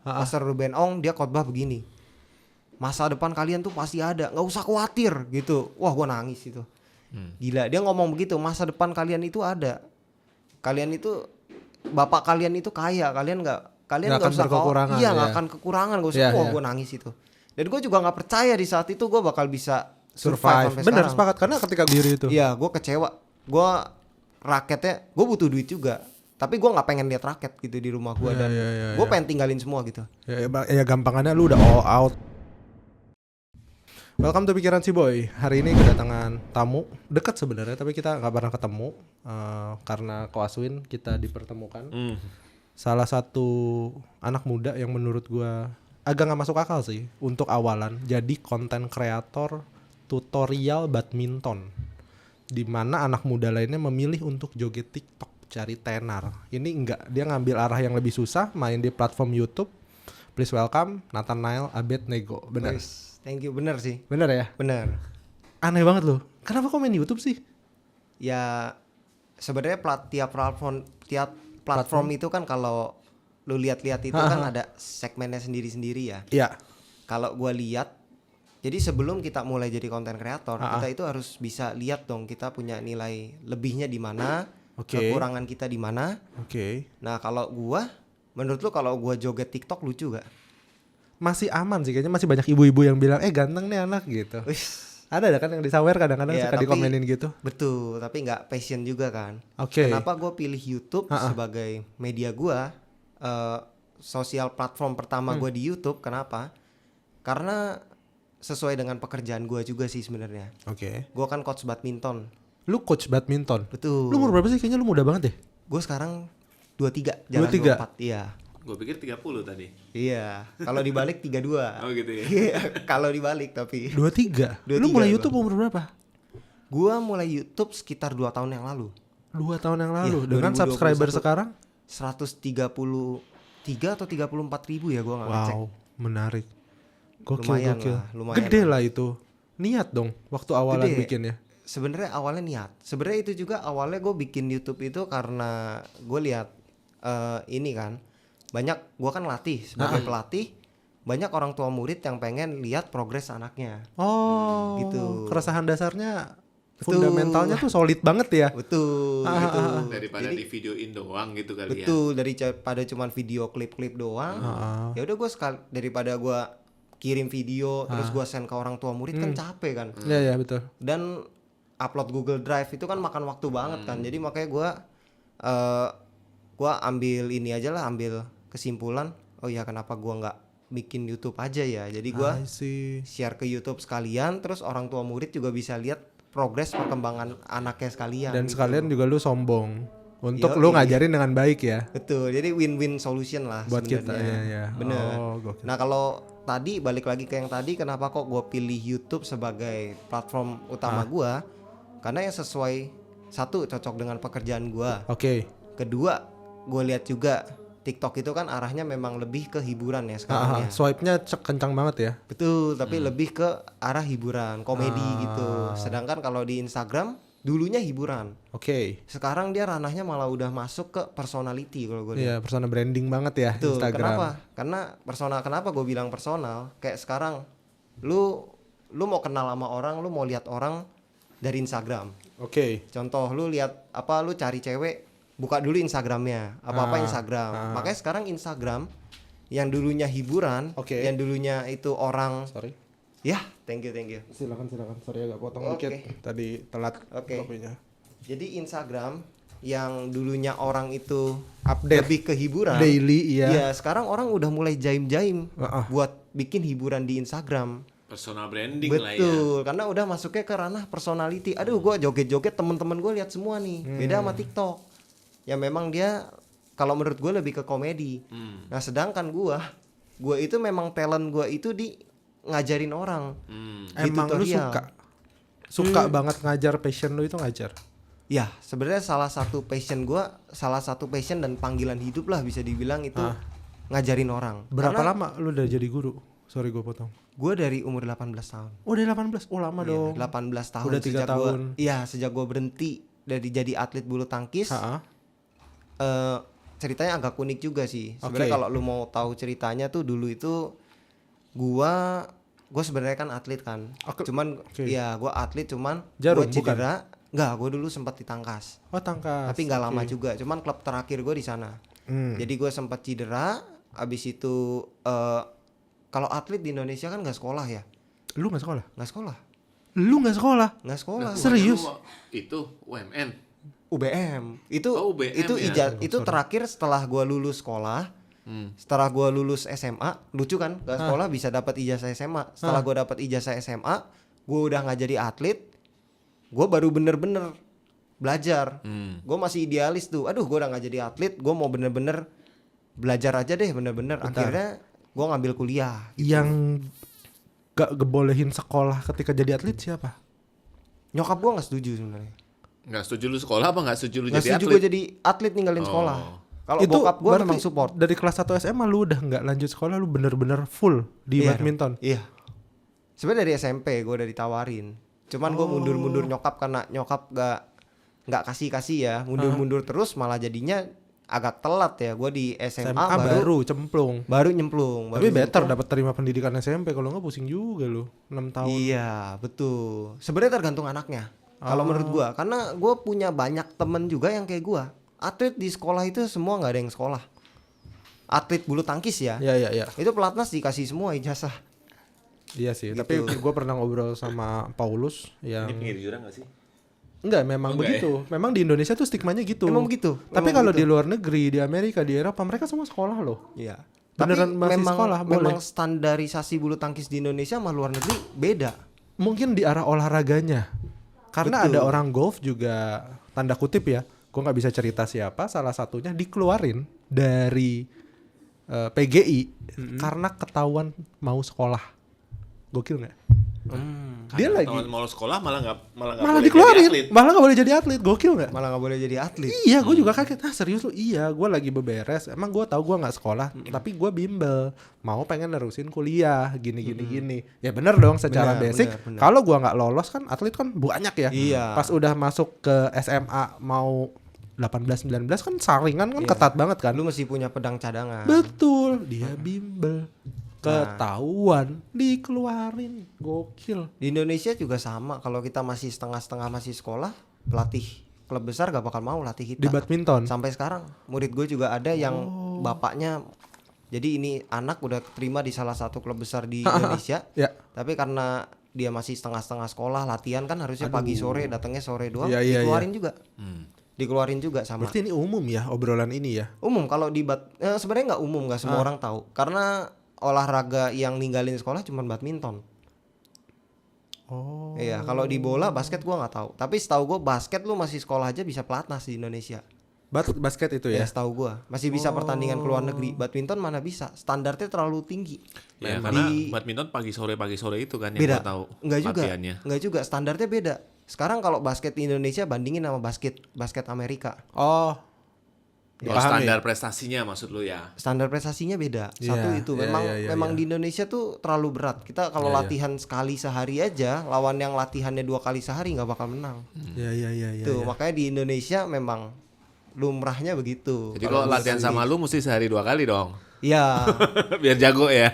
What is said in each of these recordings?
Pastor Ruben Ong dia khotbah begini. Masa depan kalian tuh pasti ada, nggak usah khawatir gitu. Wah, gue nangis itu. Gila, dia ngomong begitu, masa depan kalian itu ada. Kalian itu, bapak kalian itu kaya, kalian nggak akan usah berkekurangan. Iya, nggak akan kekurangan, gak usah. Gue nangis itu. Dan gue juga nggak percaya di saat itu gue bakal bisa survive sampai Bener, sekarang. sepakat, karena ketika diri itu. Iya, gue kecewa. Gue raketnya, gue butuh duit juga. Tapi gue nggak pengen lihat raket gitu di rumah gue dan gue pengen tinggalin semua gitu. Ya gampangannya lu udah all out. Welcome to Pikiran Si Boy. Hari ini kedatangan tamu dekat sebenarnya, tapi kita nggak pernah ketemu karena Koaswin kita dipertemukan. Salah satu anak muda yang menurut gua agak nggak masuk akal sih untuk awalan jadi konten kreator tutorial badminton, di mana anak muda lainnya memilih untuk joget TikTok cari tenar. Ini enggak, dia ngambil arah yang lebih susah, main di platform YouTube. Please welcome Nathanael Abednego. Benar. Thank you, bener sih. Bener ya? Bener. Aneh banget loh. Kenapa kok main YouTube sih? Ya sebenarnya tiap platform itu kan kalau lu lihat-lihat itu kan ada segmennya sendiri-sendiri ya. Iya. Kalau gua lihat, jadi sebelum kita mulai jadi konten kreator, kita itu harus bisa lihat dong kita punya nilai lebihnya di mana, kekurangan kita di mana. Nah, kalau menurut lu kalau gua joget TikTok lucu gak? Masih aman sih, kayaknya masih banyak ibu-ibu yang bilang ganteng nih anak gitu. Ada kan yang disawer kadang-kadang suka dikomenin gitu. Betul, tapi nggak passion juga kan. Kenapa gue pilih YouTube sebagai media gue, sosial platform pertama gue di YouTube? Kenapa? Karena sesuai dengan pekerjaan gue juga sih sebenarnya. Gue kan coach badminton. Lu coach badminton? Betul. Lu umur berapa sih? Kayaknya lu muda banget deh. Gue sekarang 23, jalan 24. Iya. Gue pikir 30 tadi. Iya, kalau dibalik 32. Oh gitu ya. Kalau dibalik tapi 23. Lu mulai YouTube umur berapa? Gua mulai YouTube sekitar 2 tahun yang lalu. 2 tahun yang lalu. Iya, dengan subscriber sekarang 133 atau 34 ribu ya, gua nggak ngecek. Wow, menarik. Lumayan. Gede lah itu. Niat dong waktu awalan bikinnya. Sebenarnya awalnya niat. Sebenarnya itu juga awalnya gue bikin YouTube itu karena gue lihat ini kan. Banyak, gue kan latih sebagai pelatih, banyak orang tua murid yang pengen lihat progres anaknya. Oh, gitu. Keresahan dasarnya, fundamentalnya tuh solid banget ya. Betul. Gitu. Daripada di videoin doang gitu kali ya. Betul, daripada cuman video klip-klip doang. Ya udah gue daripada gue kirim video terus gue send ke orang tua murid kan capek kan. Iya betul. Dan upload Google Drive itu kan makan waktu banget kan. Jadi makanya gue ambil ini aja lah, ambil kesimpulan, oh ya kenapa gua nggak bikin YouTube aja ya. Jadi gua share ke YouTube sekalian, terus orang tua murid juga bisa lihat progres perkembangan anaknya sekalian. Dan gitu. Sekalian juga lu sombong untuk lu ngajarin dengan baik ya. Betul, jadi win-win solution lah buat sebenarnya. Kita ya. Bener. Nah kalau tadi balik lagi ke yang tadi, kenapa kok gua pilih YouTube sebagai platform utama gua? Karena yang sesuai, satu, cocok dengan pekerjaan gua. Kedua, gue lihat juga TikTok itu kan arahnya memang lebih ke hiburan ya sekarang ya. Swipe-nya kencang banget ya. Betul, tapi lebih ke arah hiburan, komedi gitu. Sedangkan kalau di Instagram dulunya hiburan. Sekarang dia ranahnya malah udah masuk ke personality kalau gue lihat. Iya, personal branding banget ya. Betul, Instagram. Kenapa? Karena kenapa gue bilang personal? Kayak sekarang lu mau kenal sama orang, lu mau lihat orang dari Instagram. Contoh lu lihat lu cari cewek, buka dulu Instagramnya, apa Instagram. Makanya sekarang Instagram yang dulunya hiburan, yang dulunya itu orang. Ya, thank you. Silakan. Sorry agak potong dikit. Tadi telat kopinya. Jadi Instagram yang dulunya orang itu update lebih ke hiburan, daily ya. Ya, sekarang orang udah mulai jaim-jaim buat bikin hiburan di Instagram. Personal branding lah ya. Betul, karena udah masuknya ke ranah personality. Aduh, gua joget-joget, teman-teman gue lihat semua nih. Beda sama TikTok. Ya memang dia kalau menurut gue lebih ke komedi. Nah sedangkan gue itu memang talent gue itu di ngajarin orang. Emang tutorial. Lu suka banget ngajar, passion lu itu ngajar? Ya sebenarnya salah satu passion dan panggilan hidup lah bisa dibilang itu ngajarin orang. Berapa lama lu udah jadi guru? Sorry gue potong. Gue dari umur 18 tahun. Oh dari 18? Oh lama dong. 18 tahun. Udah 3 tahun. Sejak gue berhenti dari jadi atlet bulu tangkis. ceritanya agak unik juga sih. Sebenarnya kalau lu mau tahu ceritanya tuh dulu itu gua sebenarnya kan atlet kan. Cuman ya gua atlet cuman Jarum, gua cedera. Enggak, gua dulu sempat di Tangkas. Oh, Tangkas. Tapi nggak lama juga. Cuman klub terakhir gua di sana. Jadi gua sempat cedera. Abis itu kalau atlet di Indonesia kan nggak sekolah ya. Lu nggak sekolah? Nggak sekolah. Lu nggak sekolah? Nggak sekolah. Serius? Itu UMN. UBM. Itu UBM ya? itu terakhir setelah gua lulus sekolah. Setelah gua lulus SMA, lucu kan? Gak sekolah bisa dapat ijazah SMA. Setelah gua dapat ijazah SMA, gua udah nggak jadi atlet. Gua baru bener-bener belajar. Gua masih idealis tuh. Aduh, gua udah nggak jadi atlet. Gua mau bener-bener belajar aja deh, bener-bener. Akhirnya gua ngambil kuliah. Yang gak ngebolehin sekolah ketika jadi atlet siapa? Nyokap gua nggak setuju sebenarnya. Nggak setuju lu sekolah apa nggak setuju lu Nggak jadi setuju atlet? gua jadi atlet ninggalin sekolah. Kalau bokap gua memang support. Dari kelas 1 SMA lu udah nggak lanjut sekolah, lu bener-bener full di badminton. Iya. Sebenarnya dari SMP gue udah ditawarin. Cuman gue mundur-mundur nyokap karena nyokap nggak kasih ya, mundur-mundur terus malah jadinya agak telat ya. Gue di SMA baru cemplung. Baru nyemplung. Tapi better dapat terima pendidikan SMP, kalau nggak pusing juga lu 6 tahun. Iya, betul. Sebenarnya tergantung anaknya. Kalau menurut gue, karena gue punya banyak temen juga yang kayak gue. Atlet di sekolah itu semua nggak ada yang sekolah. Atlet bulu tangkis ya. Iya. Itu pelatnas dikasih semua ijazah. Iya sih, Gitu. tapi gue pernah ngobrol sama Paulus yang Ini pinggir jurang nggak sih? enggak, memang begitu. Memang di Indonesia tuh stigmanya gitu. Emang begitu. Tapi kalau di luar negeri, di Amerika, di Eropa, mereka semua sekolah loh. Iya. Beneran Tapi masih memang sekolah, memang boleh. standarisasi bulu tangkis di Indonesia sama luar negeri beda. Mungkin di arah olahraganya. Karena Betul. ada orang golf juga, tanda kutip ya, gue nggak bisa cerita siapa, salah satunya dikeluarin dari PGI karena ketahuan mau sekolah. Gokil nggak? Dia lagi Mau sekolah malah nggak malah boleh dikeluarin, jadi atlet. malah nggak boleh jadi atlet. Gokil nggak? Malah nggak boleh jadi atlet. Iya, gue juga kaget. Serius lu? Iya, gue lagi beberes. Emang gue tahu gue nggak sekolah, tapi gue bimbel. Mau pengen nerusin kuliah, gini. Ya bener dong, secara Bener, basic. bener. Kalau gue nggak lolos kan, atlet kan banyak ya. Iya. Pas udah masuk ke SMA mau 18-19 kan saringan kan ketat banget kan. Lu mesti punya pedang cadangan. Betul, dia bimbel. Ketahuan, dikeluarin. Gokil. Di Indonesia juga sama. Kalau kita masih setengah-setengah masih sekolah, pelatih klub besar gak bakal mau latih kita. Di badminton. Sampai sekarang murid gue juga ada yang bapaknya. Jadi ini anak udah terima di salah satu klub besar di Indonesia. Ya. Tapi karena dia masih setengah-setengah sekolah, latihan kan harusnya pagi sore, datangnya sore doang. Iya, iya, dikeluarin juga. Dikeluarin juga sama. Berarti ini umum ya, obrolan ini ya. Umum kalau di sebenarnya nggak umum, nggak semua orang tahu. Karena olahraga yang ninggalin sekolah cuma badminton. Oh. Iya, kalau di bola basket gua nggak tahu. Tapi setahu gua basket lu masih sekolah aja bisa pelatnas di Indonesia. Basket itu Ya, ya. setahu gua masih bisa pertandingan ke luar negeri. Badminton mana bisa? Standarnya terlalu tinggi. Ya karena badminton pagi sore itu kan yang Beda. gua tahu Enggak juga. latihannya. Enggak juga, standarnya beda. Sekarang kalau basket di Indonesia bandingin sama basket Amerika. Oh. Kalau Paham standar prestasinya maksud lu ya. Standar prestasinya beda. Iya, Satu itu iya, memang iya, memang iya. di Indonesia tuh terlalu berat. Kita kalau latihan sekali sehari aja, lawan yang latihannya 2 kali sehari nggak bakal menang. Iya. Tuh, makanya di Indonesia memang lumrahnya begitu. Jadi kalau latihan sama lu mesti sehari 2 kali dong. Iya. Biar jago ya.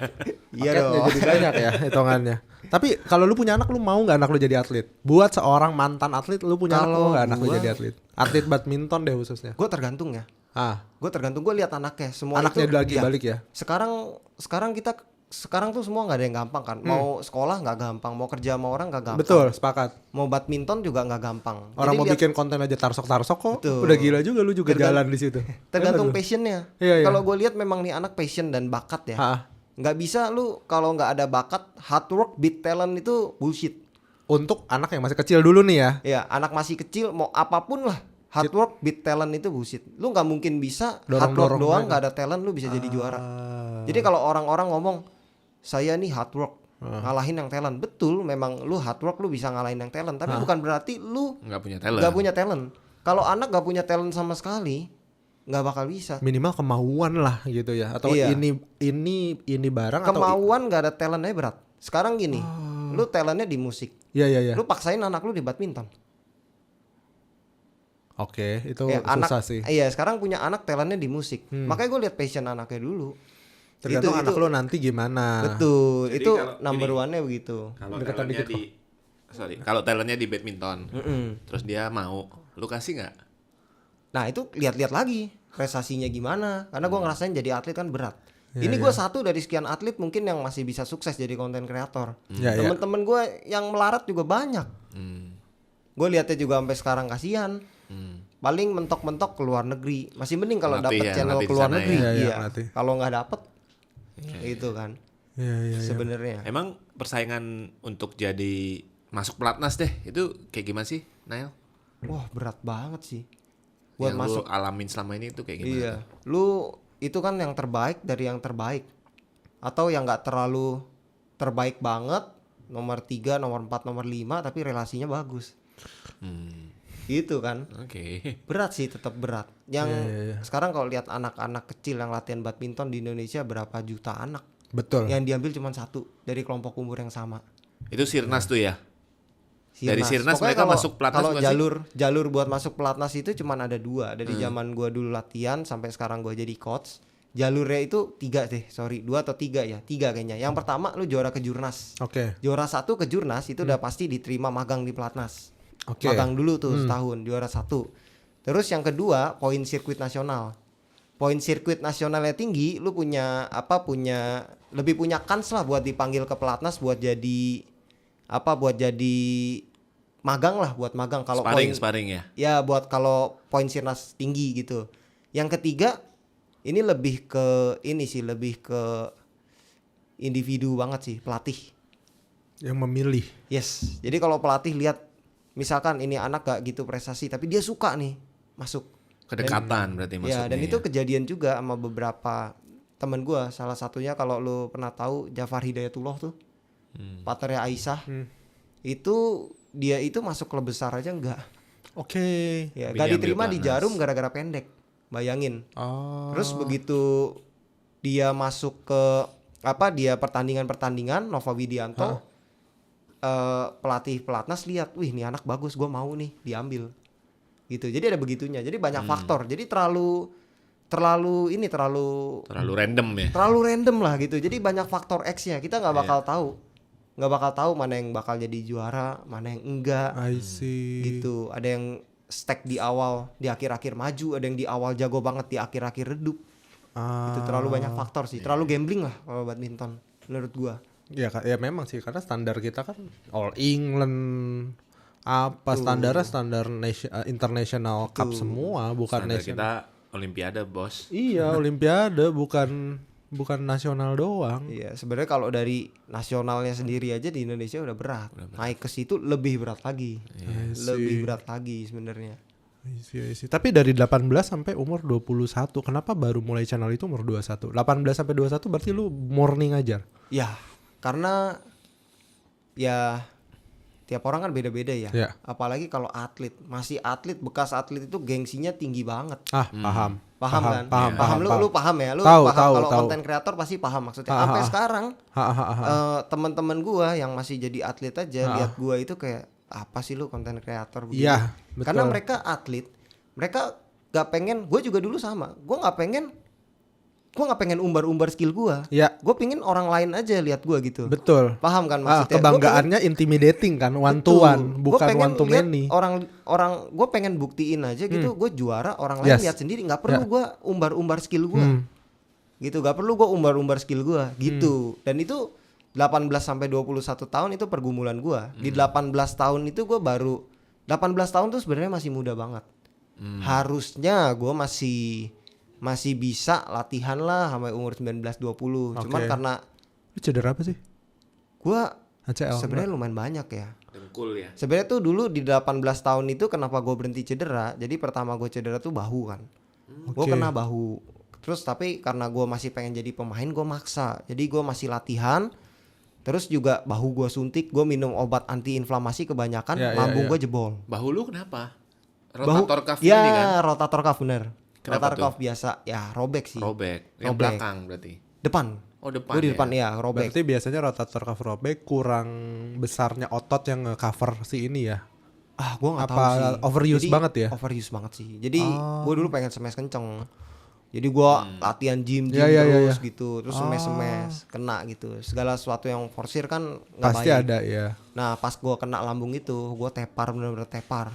Iya Paketnya dong. jadi banyak ya hitungannya. Tapi kalau lu punya anak, lu mau nggak anak lu jadi atlet? Buat seorang mantan atlet, lu punya anak, Kalau lu nggak anak lu gua- jadi atlet? Atlet badminton deh khususnya. Gue tergantung ya. Gue tergantung, gue lihat anaknya. Semua Anaknya itu lagi ya, balik ya. Sekarang tuh semua nggak ada yang gampang kan. Mau sekolah nggak gampang, mau kerja sama orang nggak gampang. Betul, sepakat. Mau badminton juga nggak gampang. Orang Jadi mau lihat- bikin konten aja tarsok-tarsok kok. Betul. Udah gila juga lu juga jalan di situ. tergantung Aduh. passionnya. Iya, iya. Kalau gue lihat memang nih anak passion dan bakat ya. Ha. Nggak bisa lu kalau nggak ada bakat, hard work beat talent itu bullshit. Untuk anak yang masih kecil dulu nih ya. Ya anak masih kecil mau apapun lah, hard work beat talent itu bullshit. Lu nggak mungkin bisa hard work Dorong-dorong doang mereka. nggak ada talent lu bisa jadi juara. Jadi kalau orang-orang ngomong saya nih hard work ngalahin yang talent, betul memang lu hard work lu bisa ngalahin yang talent, tapi bukan berarti lu Nggak punya talent. nggak punya talent. Kalau anak nggak punya talent sama sekali, nggak bakal bisa. Minimal kemauan lah gitu ya. Atau Iya. ini barang atau Kemauan nggak ada talentnya berat. Sekarang gini, lu talentnya di musik, Iya. lu paksain anak lu di badminton, Oke, itu Ya, susah anak, sih. iya sekarang punya anak talentnya di musik. Makanya gue lihat passion anaknya dulu. Tergantung anak lo nanti gimana. Betul, Jadi itu kalau number gini, one-nya begitu. Kalau Deketan talentnya dikit kalau talentnya di badminton, Mm-mm. terus dia mau, lu kasih nggak? Nah itu lihat-lihat lagi prestasinya gimana. Karena gue ngerasain jadi atlet kan berat. Ya, Ini gue satu dari sekian atlet mungkin yang masih bisa sukses jadi konten kreator. Ya, ya. Temen-temen gue yang melarat juga banyak. Hmm. Gue lihatnya juga sampai sekarang kasihan. Hmm. Paling mentok-mentok ke luar negeri. Masih mending kalau Ngelatih dapet ya, channel ngelatih ke luar di sana negeri. ya. Iya, Iya. ngelatih. Kalau nggak dapet, itu kan. Iya, iya, iya. Sebenarnya. Emang persaingan untuk jadi masuk pelatnas deh, itu kayak gimana sih, Nail? Wah berat banget sih. Buat Yang masuk. lu alamin selama ini itu kayak gimana? Iya. tuh? Lu itu kan yang terbaik dari yang terbaik. Atau yang nggak terlalu terbaik banget. Nomor 3, nomor 4, nomor 5 tapi relasinya bagus. Gitu kan. Oke. Berat sih, tetap berat. Yang Iya. sekarang kalau lihat anak-anak kecil yang latihan badminton di Indonesia berapa juta anak. Betul. Yang diambil cuma 1 dari kelompok umur yang sama. Itu Sirnas tuh ya? Dari Sirnas Pokoknya mereka masuk pelatnas kalau bukan sih? jalur buat masuk pelatnas itu cuma ada 2. Dari zaman gua dulu latihan sampai sekarang gua jadi coach. Jalurnya itu 3 deh, 2 atau 3 ya, 3 kayaknya. Yang pertama lu juara kejurnas. Oke. Juara 1 kejurnas itu udah pasti diterima magang di pelatnas. Oke. Magang dulu tuh setahun, juara 1. Terus yang kedua poin sirkuit nasional. Poin sirkuit nasionalnya tinggi, lu lebih punya kans lah buat dipanggil ke pelatnas buat jadi magang lah, buat magang kalau Sparring ya? ya buat kalau poin sirnas tinggi gitu. Yang ketiga ini lebih ke individu banget sih, pelatih. Yang memilih. Yes. Jadi kalau pelatih lihat misalkan ini anak gak gitu prestasi tapi dia suka nih masuk. Kedekatan berarti maksudnya. Ya, dan itu kejadian juga sama beberapa temen gua. Salah satunya kalau lu pernah tahu Jafar Hidayatullah tuh. Partnernya Aisyah. Itu dia itu masuk klub besar aja enggak. Oke. Ya, Tapi gak dia diterima ambil di pelatnas. Jarum gara-gara pendek. Bayangin. Oh. Terus begitu dia masuk ke dia pertandingan Nova Widianto, pelatih pelatnas lihat, wih ini anak bagus, gue mau nih diambil, gitu. Jadi ada begitunya. Jadi banyak faktor. Jadi terlalu random ya. terlalu random lah gitu. Jadi banyak faktor X-nya. Kita nggak bakal tahu mana yang bakal jadi juara, mana yang enggak. I see. Gitu. Ada yang stack di awal, di akhir-akhir maju, ada yang di awal jago banget, di akhir-akhir redup. Itu terlalu banyak faktor sih, terlalu gambling lah kalau badminton menurut gua. Ya, ya memang sih karena standar kita kan All England standar international cup semua, bukan Standar national. kita Olimpiade, Bos. Iya, Olimpiade bukan nasional doang. Iya, sebenarnya kalau dari nasionalnya sendiri aja di Indonesia udah berat. Naik ke situ lebih berat lagi. Lebih berat lagi sebenarnya. I see. Tapi dari 18 sampai umur 21, kenapa baru mulai channel itu umur 21? 18 sampai 21 berarti lu murni ngajar? Ya, karena ya tiap orang kan beda-beda ya. Ya. Apalagi kalau atlet, masih atlet, bekas atlet itu gengsinya tinggi banget. Paham. Paham kan? Paham. Lu paham ya? Lu Tahu, paham kalau tahu. konten kreator pasti paham maksudnya. Sampai sekarang teman-teman gua yang masih jadi atlet aja lihat gua itu kayak apa sih lu konten kreator begini? Iya, betul. Karena mereka atlet, mereka gak pengen. Gue juga dulu sama. Gue gak pengen umbar-umbar skill gua. Ya. Gue pengen orang lain aja lihat gua gitu. Betul. Paham kan maksudnya? Kebanggaannya intimidating kan, one to one, bukan one to many. Orang gue pengen buktiin aja gitu, gue juara, orang lain lihat sendiri, nggak perlu gue umbar-umbar skill gue, gitu, nggak perlu gue umbar-umbar skill gue, gitu. Dan itu 18 sampai 21 tahun itu pergumulan gue. Di 18 tahun itu gue 18 tahun tuh sebenarnya masih muda banget. Harusnya gue masih bisa latihan lah sampai umur 19-20. Cuman karena lu cedera apa sih? gue ACL. sebenarnya lumayan banyak ya. Dengkul ya. Sebenarnya tuh dulu di 18 tahun itu kenapa gue berhenti cedera? Jadi pertama gue cedera tuh bahu kan. Gue kena bahu. Terus tapi karena gue masih pengen jadi pemain, gue maksa. Jadi gue masih latihan. Terus juga bahu gue suntik, gue minum obat antiinflamasi kebanyakan, lambung gue jebol. Bahu lu kenapa? Rotator cuff ini ya, kan? rotator cuff bener. Kenapa Rotator cuff biasa, ya robek sih. Robek. Yang Robek. belakang berarti. Depan. Oh, depan. Gue di ya? depan ya, robek. Berarti biasanya rotator cuff robek kurang besarnya otot yang nge-cover si ini ya. Gue nggak tahu Apa sih. overuse Jadi, banget ya? Overuse banget sih. Jadi gue dulu pengen smash kenceng. Jadi gue latihan gym Ya, ya, ya, terus ya. gitu, terus smash kena gitu. Segala sesuatu yang forsir kan nggak Pasti baik. ada ya. Nah pas gue kena lambung itu, gue tepar, bener-bener tepar.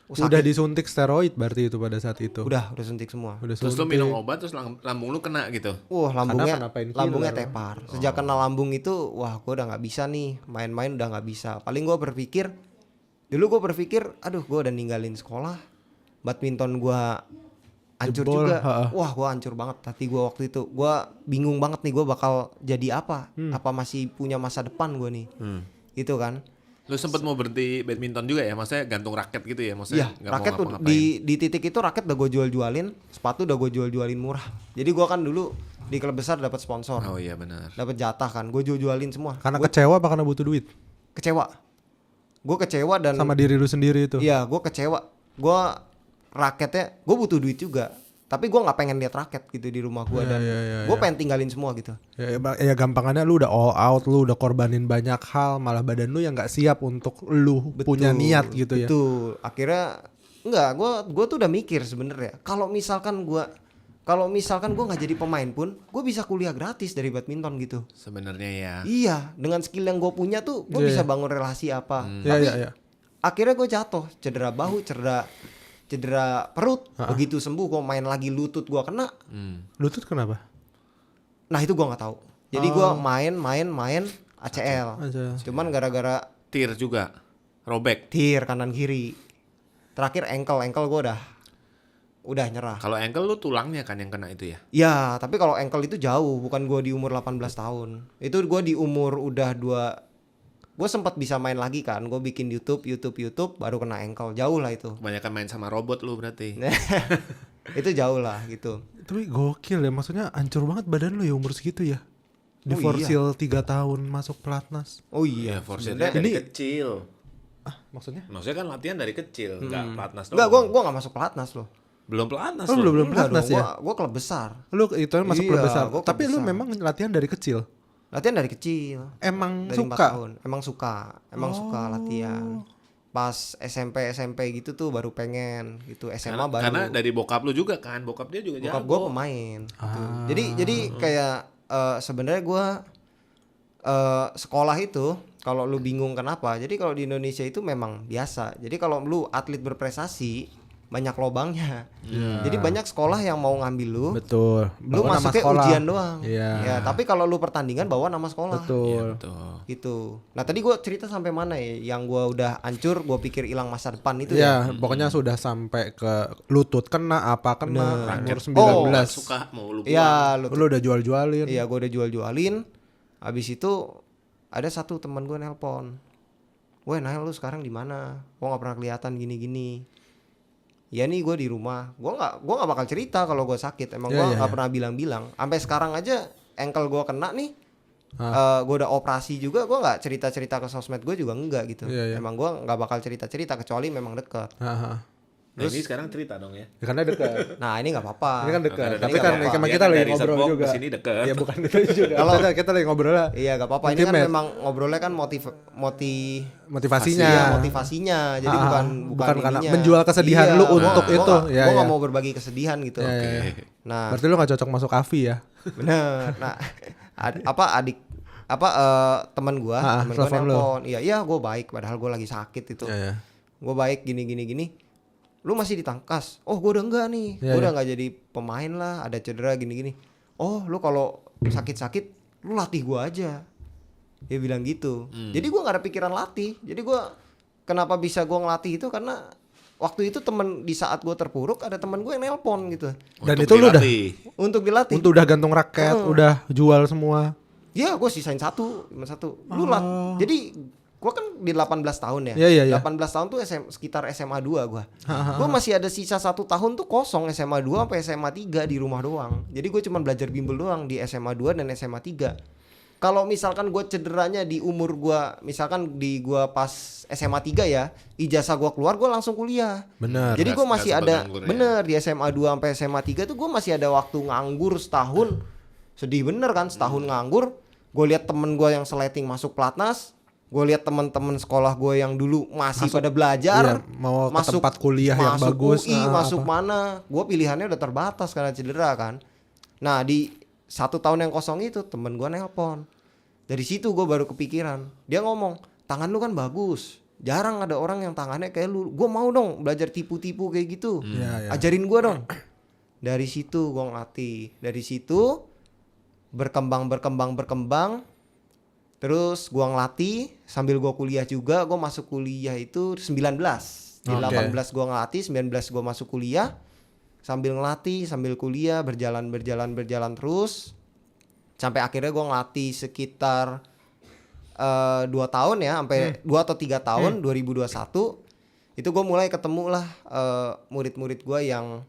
Udah disuntik steroid berarti itu pada saat itu. Udah suntik semua. Udah Terus lu suntik. minum obat terus lambung lu kena gitu. Lambungnya kena painkiller. lambungnya tepar. Sejak kena lambung itu, wah gue udah nggak bisa nih, main-main udah nggak bisa. Paling gue berpikir, aduh gue udah ninggalin sekolah, badminton gue hancur Jebol, juga. ha-ha. Wah gue hancur banget hati gue waktu itu. Gue bingung banget nih gue bakal jadi apa? Apa masih punya masa depan gue nih? Gitu kan? Lu sempet mau berhenti badminton juga ya? Maksudnya gantung raket gitu ya? Maksudnya Iya, nggak mau raket tuh ngapa-ngapain. di titik itu raket udah gue jual-jualin, sepatu udah gue jual-jualin murah. Jadi gue kan dulu di klub besar dapat sponsor, Oh iya benar. dapat jatah kan, gue jual-jualin semua. Karena Gua kecewa apa karena butuh duit? kecewa, gue kecewa dan Sama diri lu sendiri itu. iya gue kecewa, gue raketnya gue butuh duit juga, tapi gue nggak pengen lihat raket gitu di rumah gue dan gue pengen tinggalin semua gitu. Ya gampangannya lu udah all out, lu udah korbanin banyak hal, malah badan lu yang nggak siap untuk lu punya niat gitu ya. Betul. Akhirnya enggak, gue tuh udah mikir sebenarnya kalau misalkan gue nggak jadi pemain pun, gue bisa kuliah gratis dari badminton gitu. Sebenarnya ya. Iya, dengan skill yang gue punya tuh gue Iya, bisa iya. bangun relasi apa. Iya, Tapi iya, iya. akhirnya gue jatuh, cedera bahu, cedera perut. Begitu sembuh gue main lagi, lutut gue kena. Lutut kenapa? Nah itu gue nggak tahu. Jadi gue main ACL. ACL. Cuman gara-gara Tir juga. Robek. tir kanan kiri. Terakhir ankle gue udah nyerah. Kalau ankle lu tulangnya kan yang kena itu ya? Ya, tapi kalau ankle itu jauh, bukan gue di umur 18 tahun. Itu gue di umur udah gue sempat bisa main lagi kan. Gue bikin YouTube baru kena ankle. Jauh lah itu. Kebanyakan main sama robot lu berarti. Itu jauh lah gitu. Tapi gokil ya, maksudnya hancur banget badan lu ya umur segitu ya. Di Oh, Forsil 3 tahun masuk pelatnas. Oh Iya, iya, forsetnya sebenarnya- dari ini- kecil. Maksudnya? Maksudnya kan latihan dari kecil, enggak pelatnas Enggak, doang. gue nggak masuk pelatnas loh. Belum pelatnas Oh, lu. belum Enggak pelatnas dong, ya. Gue klub besar. Lu itu masuk Iya, klub besar. gua klub Tapi lu besar. memang latihan dari kecil. Latihan dari kecil. Emang Dari 4 suka. tahun. Emang suka latihan. Pas SMP gitu tuh baru pengen gitu. SMA baru. Karena dari bokap lu juga kan, bokap dia juga Bokap jago. gue pemain gitu. Jadi kayak sebenarnya gue sekolah itu kalau lu bingung kenapa, jadi kalau di Indonesia itu memang biasa. Jadi kalau lu atlet berprestasi banyak lobangnya. Jadi banyak sekolah yang mau ngambil lu. Betul. Lu Bawa nama masuknya sekolah. ujian doang. Iya. Ya, tapi kalau lu pertandingan bawa nama sekolah. Betul. Betul. Gitu. Nah, tadi gue cerita sampai mana ya? Yang gue udah hancur, gue pikir hilang masa depan itu Ya, pokoknya sudah sampai ke lutut kena apa kena umur 19. Nggak suka mau lu buang. Iya, Lu udah jual-jualin. Iya, gue udah jualin. Habis itu ada satu teman gue nelpon. "Weh, Nail, lu sekarang di mana? Gua nggak pernah kelihatan gini-gini." Ya nih gue di rumah. Gue nggak bakal cerita kalau gue sakit. Emang gue nggak pernah bilang-bilang. Sampai sekarang aja ankle gue kena nih. Gue udah operasi juga. Gue nggak cerita-cerita ke sosmed gue juga enggak gitu. Iya, iya. Emang gue nggak bakal cerita-cerita kecuali memang deket. Aha. Nah, ini sekarang cerita dong ya. Ya, karena dekat. Nah ini nggak apa-apa. Ini kan dekat. Karena Tapi ini kan nggak apa-apa. emang Dia kita kan lagi dari ngobrol Serpong juga. kesini dekat. Iya, bukan itu juga. Kalau- kita lagi ngobrol lah. Iya gak apa-apa. Ini kan Intimate. memang ngobrolnya kan Motivasinya. Iya, motivasinya. Jadi bukan karena ininya. menjual kesedihan lu untuk itu. Ya, Gue ya. gak mau berbagi kesedihan gitu. Ya, ya, ya. Nah, Berarti lu gak cocok masuk AFI ya? bener. Nah, teman gue telepon lu. nelpon. Iya, gue baik. Padahal gue lagi sakit itu. Iya, iya. Gue baik gini. Lu masih di Tangkas? Oh, gue udah enggak nih. Iya, Gue iya. udah nggak jadi pemain lah. Ada cedera gini. Oh, lu kalau sakit, lu latih gue aja. Dia bilang gitu. Jadi gue nggak ada pikiran latih. Jadi gue kenapa bisa gue ngelatih itu karena waktu itu temen di saat gue terpuruk ada teman gue yang nelpon gitu Dan Untuk itu lu udah dilatih. untuk dilatih. untuk udah gantung raket, udah jual semua. Ya gue sisain cuma satu. Lu jadi gue kan di 18 tahun ya. Iya, iya. 18 tahun tuh sekitar SMA 2 gue. Gue masih ada sisa 1 tahun tuh kosong SMA 2 sampai SMA 3 di rumah doang. Jadi gue cuma belajar bimbel doang di SMA 2 dan SMA 3. Kalau misalkan gue cederanya di umur gue, misalkan di gue pas SMA 3 ya, ijazah gue keluar gue langsung kuliah. Bener. Jadi gue masih Nggak ada sempat nganggur ya. bener di SMA 2 sampai SMA 3 tuh gue masih ada waktu nganggur setahun. Sedih bener kan setahun nganggur. Gue lihat temen gue yang seleting masuk pelatnas, Gue lihat teman-teman sekolah gue yang dulu masih pada belajar, mau ke tempat kuliah yang masuk bagus, UI, masuk mana? Gue pilihannya udah terbatas karena cedera kan. Nah di 1 tahun yang kosong itu temen gue nelpon. Dari situ gue baru kepikiran. Dia ngomong, tangan lu kan bagus. Jarang ada orang yang tangannya kayak lu. Gue mau dong belajar tipu-tipu kayak gitu. Ajarin gue dong. Dari situ gue ngelatih. Dari situ berkembang. Terus gua ngelatih sambil gua kuliah juga. Gua masuk kuliah itu 19. Di 18 gua ngelatih, 19 gua masuk kuliah. Sambil ngelatih, sambil kuliah, berjalan terus. Sampai akhirnya gua ngelatih sekitar 2 tahun ya, sampai 2 atau 3 tahun 2021. Itu gua mulai ketemu lah murid-murid gua yang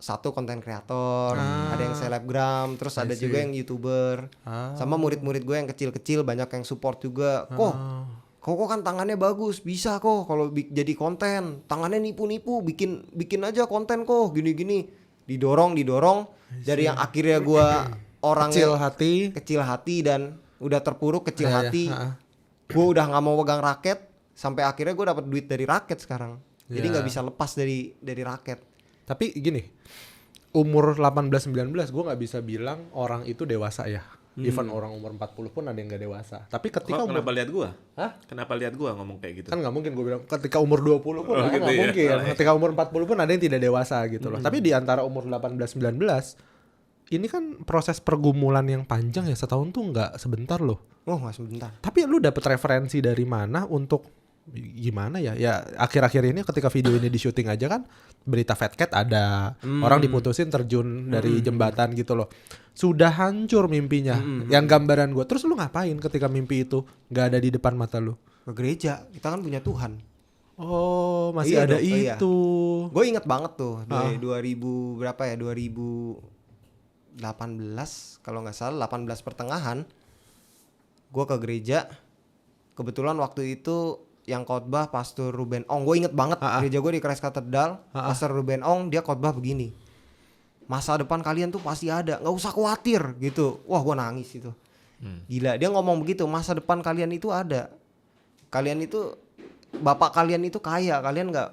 satu konten kreator, ada yang selebgram, terus ada juga yang YouTuber, sama murid-murid gue yang kecil-kecil banyak yang support juga. Kok kan tangannya bagus, bisa kok kalau jadi konten, tangannya nipu-nipu, bikin aja konten kok, gini-gini, didorong dari yang akhirnya gue orang kecil hati dan udah terpuruk kecil hati, gue udah nggak mau pegang raket, sampai akhirnya gue dapat duit dari raket sekarang, jadi nggak bisa lepas dari raket. Tapi gini, umur 18-19 gue gak bisa bilang orang itu dewasa ya. Even orang umur 40 pun ada yang gak dewasa. Tapi ketika kenapa lihat gua? Hah? Kenapa lihat gua ngomong kayak gitu? Kan gak mungkin gue bilang ketika umur 20 pun gitu gak ya? mungkin. Ketika umur 40 pun ada yang tidak dewasa gitu loh. Tapi di antara umur 18-19 ini kan proses pergumulan yang panjang ya, setahun tuh gak sebentar loh. Oh gak sebentar. Tapi lu dapet referensi dari mana untuk gimana ya? Ya akhir-akhir ini ketika video ini di syuting aja kan berita Fat Cat ada orang diputusin terjun dari jembatan gitu loh. Sudah hancur mimpinya. Yang gambaran gue. Terus lu ngapain ketika mimpi itu gak ada di depan mata lu? Ke gereja. Kita kan punya Tuhan. Oh masih ada dong, itu. Gue inget banget tuh dari 2000 berapa ya, 2018 kalau nggak salah, 18 pertengahan gue ke gereja. Kebetulan waktu itu yang khotbah Pastor Ruben Ong. Gue inget banget gereja gue di Christ Cathedral. Pastor Ruben Ong dia khotbah begini, masa depan kalian tuh pasti ada, nggak usah khawatir gitu. Wah gue nangis itu. Gila, dia ngomong begitu, masa depan kalian itu ada, kalian itu bapak kalian itu kaya, kalian nggak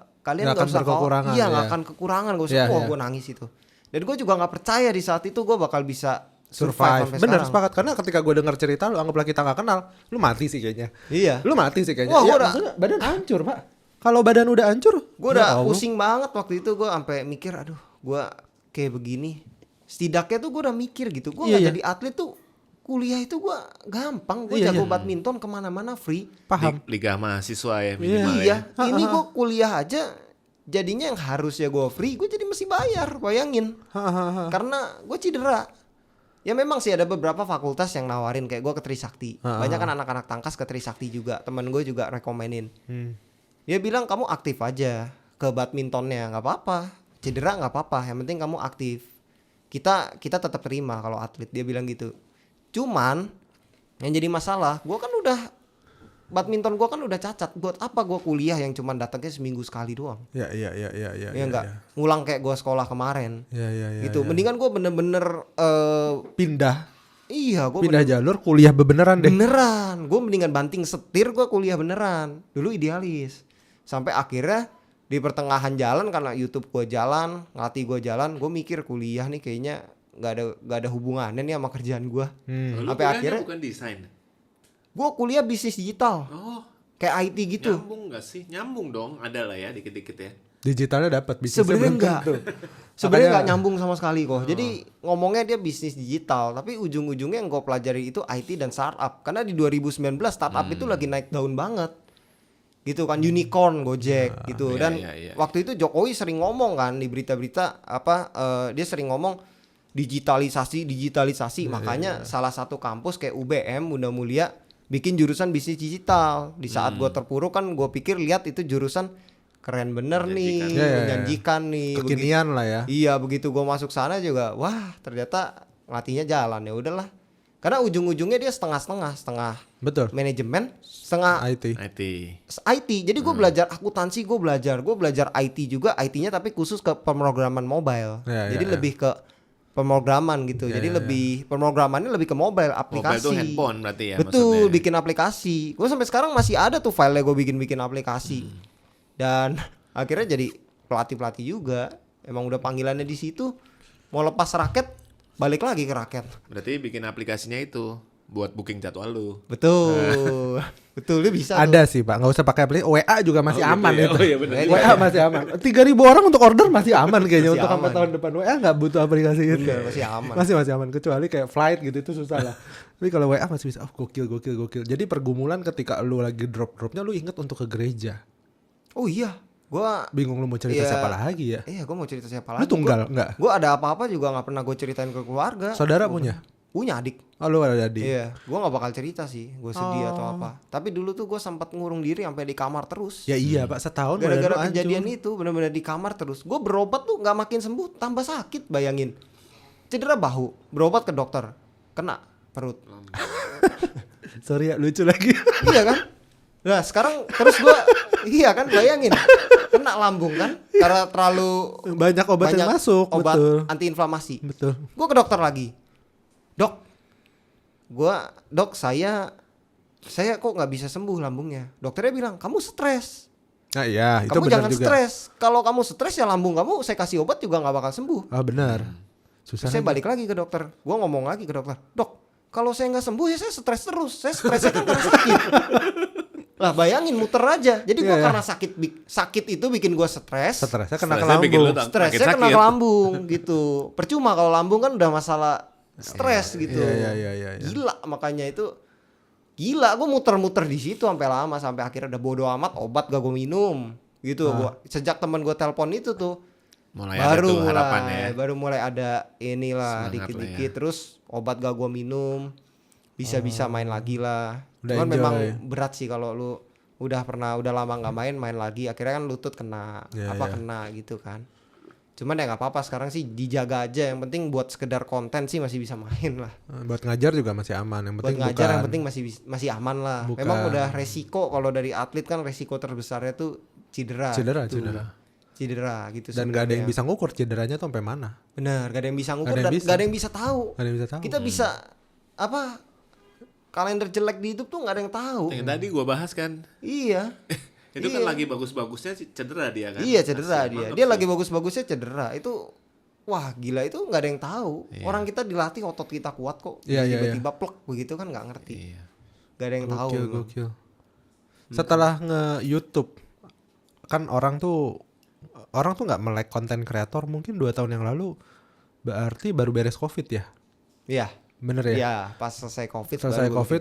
usah kekurangan. Iya nggak akan kekurangan. Gue gue nangis itu. Dan gue juga nggak percaya di saat itu gue bakal bisa survive. Bener, sepakat. Karena ketika gue denger cerita lu, anggaplah kita gak kenal, lu mati sih kayaknya. Iya. Lu mati sih kayaknya. Wah, ya, maksudnya badan hancur pak. Kalau badan udah hancur, gue udah pusing banget waktu itu. Gue sampai mikir, aduh gue kayak begini. Setidaknya tuh gue udah mikir gitu, gue gak jadi atlet tuh, kuliah itu gue gampang. Gue jago badminton kemana-mana free. Paham. Liga mahasiswa ya minimal. Iya. Ini gue kuliah aja jadinya yang harusnya gue free, gue jadi mesti bayar. Bayangin. Karena gue cedera. Ya memang sih ada beberapa fakultas yang nawarin, kayak gue ke Trisakti. Banyak kan anak-anak tangkas ke Trisakti juga. Temen gue juga rekomenin. Dia bilang kamu aktif aja ke badmintonnya, nggak apa-apa. Cedera nggak apa-apa. Yang penting kamu aktif. Kita tetap terima kalau atlet. Dia bilang gitu. Cuman yang jadi masalah, gue kan udah badminton gue kan udah cacat. Buat apa gue kuliah yang cuman datangnya seminggu sekali doang? Iya. Ya enggak ngulang kayak gue sekolah kemarin. Iya. Gitu. Mendingan gue bener-bener pindah. Iya, gue pindah jalur kuliah beneran deh. Beneran. Gue mendingan banting setir, gue kuliah beneran. Dulu idealis. Sampai akhirnya di pertengahan jalan, karena YouTube gue jalan, ngelatih gue jalan, gue mikir kuliah nih kayaknya nggak ada hubungannya nih sama kerjaan gue. Sampai akhirnya bukan desain. Gue kuliah bisnis digital. Oh, kayak IT gitu. Nyambung nggak sih? Nyambung dong, ada lah ya dikit-dikit ya. Digitalnya dapat, bisnisnya sebenarnya belum enggak. tentu. Sebenarnya nggak nyambung sama sekali kok. Jadi ngomongnya dia bisnis digital, tapi ujung-ujungnya yang gue pelajari itu IT dan startup. Karena di 2019 startup itu lagi naik daun banget. Gitu kan, unicorn, Gojek gitu. Dan waktu itu Jokowi sering ngomong kan di berita-berita dia sering ngomong digitalisasi. Makanya salah satu kampus kayak UBM Bunda Mulia bikin jurusan bisnis digital. Di saat gue terpuruk kan gue pikir lihat itu jurusan keren bener nih, menjanjikan nih, kekinian lah ya. Iya, begitu gue masuk sana juga, wah ternyata ngelatihnya jalan. Ya udahlah, karena ujung-ujungnya dia setengah betul manajemen, setengah IT. Jadi gue belajar akuntansi, gue belajar IT juga, IT-nya tapi khusus ke pemrograman mobile. Jadi lebih ke pemrograman gitu. Jadi lebih pemrogramannya lebih ke mobile aplikasi. Mobile tuh handphone berarti ya. Betul, maksudnya. bikin aplikasi. Gue sampai sekarang masih ada tuh file gue bikin aplikasi. Dan akhirnya jadi pelatih juga. Emang udah panggilannya di situ. Mau lepas raket, balik lagi ke raket. Berarti bikin aplikasinya itu buat booking jadwal lu. Betul. Betul, lu bisa Ada tuh. sih Pak, nggak usah pakai aplikasi. WA juga masih aman gitu ya? itu. Oh iya benar. WA masih aman. 3.000 orang untuk order masih aman kayaknya. Masih Untuk sampai aman. tahun depan WA nggak butuh aplikasi itu. Bener, masih aman. Masih aman. Kecuali kayak flight gitu itu susah lah. Tapi kalau WA masih bisa. Oh, gokil. Jadi pergumulan ketika lu lagi drop-dropnya lu inget untuk ke gereja. Oh iya, gua Bingung lu mau cerita Iya. siapa lagi ya? Iya, gue mau cerita siapa Lu lagi. tunggal nggak? Gue ada apa-apa juga nggak pernah gue ceritain ke keluarga. Saudara punya? Punya adik. Oh lu ada adik. Iya, gue nggak bakal cerita sih, gue sedih atau apa. Tapi dulu tuh gue sempat ngurung diri sampai di kamar terus. Ya iya Pak, setahun badan lu Gara-gara hancur. kejadian itu benar-benar di kamar terus. Gue berobat tuh nggak makin sembuh, tambah sakit. Bayangin, cedera bahu, berobat ke dokter, kena perut. Sorry ya, lucu lagi. Iya kan? Nah sekarang terus gue, iya kan, bayangin, kena lambung kan, karena terlalu Banyak obat yang masuk, obat betul. antiinflamasi. Betul. Gue ke dokter lagi, dok saya kok nggak bisa sembuh lambungnya. Dokternya bilang kamu stres. Nah iya, itu Kamu benar jangan juga. stres. Kalau kamu stres ya lambung kamu saya kasih obat juga nggak bakal sembuh. Ah benar. Terus Susah. saya balik lagi ke dokter. Gue ngomong lagi ke dokter, dok kalau saya nggak sembuh ya saya stres terus. Saya stresnya kan karena sakit. Lah bayangin muter aja. Jadi gue Iya, iya. karena sakit itu bikin gue stres. Stresnya kena ke Stresnya bikin lu lambung. makin Stresnya kena sakit. ke lambung gitu. Percuma kalau lambung kan udah masalah stres gitu. Iya. Gila makanya itu. Gila, gue muter-muter di situ sampai lama, sampai akhirnya udah bodo amat, obat gak gue minum gitu. Sejak teman gue telepon itu tuh Mulai ada tuh harapannya ya. baru mulai ada inilah Semangat dikit-dikit lah ya. terus obat gak gue minum, bisa main lagi lah. Udah Cuman enjoy. memang berat sih kalau lu udah lama nggak main lagi, akhirnya kan lutut kena Iya. kena gitu kan. Cuman ya nggak apa-apa, sekarang sih dijaga aja, yang penting buat sekedar konten sih masih bisa main lah. Buat ngajar juga masih aman. Yang Buat penting ngajar bukan. yang penting masih aman lah. Bukan. Memang udah resiko, kalau dari atlet kan resiko terbesarnya tuh cedera gitu. Dan gak ada yang sebenarnya. bisa ngukur cederanya tuh sampai mana. Benar, gak ada yang bisa ngukur Gak ada dan yang bisa. gak ada yang bisa tahu. Gak ada yang bisa tahu. Kita bisa apa? Kalender jelek di hidup tuh gak ada yang tahu. Yang tadi gua bahas kan. Iya. Itu kan Iya. lagi bagus-bagusnya cedera dia kan. Iya, cedera Kasian dia. banget Dia sih. lagi bagus-bagusnya cedera. Itu wah, gila, itu nggak ada yang tahu. Iya. Orang kita dilatih otot kita kuat kok. Iya, iya, Tiba-tiba plek begitu kan nggak ngerti. Iya. Gak ada yang tahu. Gokil. Setelah nge-YouTube kan orang tuh nggak melek konten kreator mungkin 2 tahun yang lalu, berarti baru beres Covid ya. Iya. Bener ya? Iya, pas selesai Covid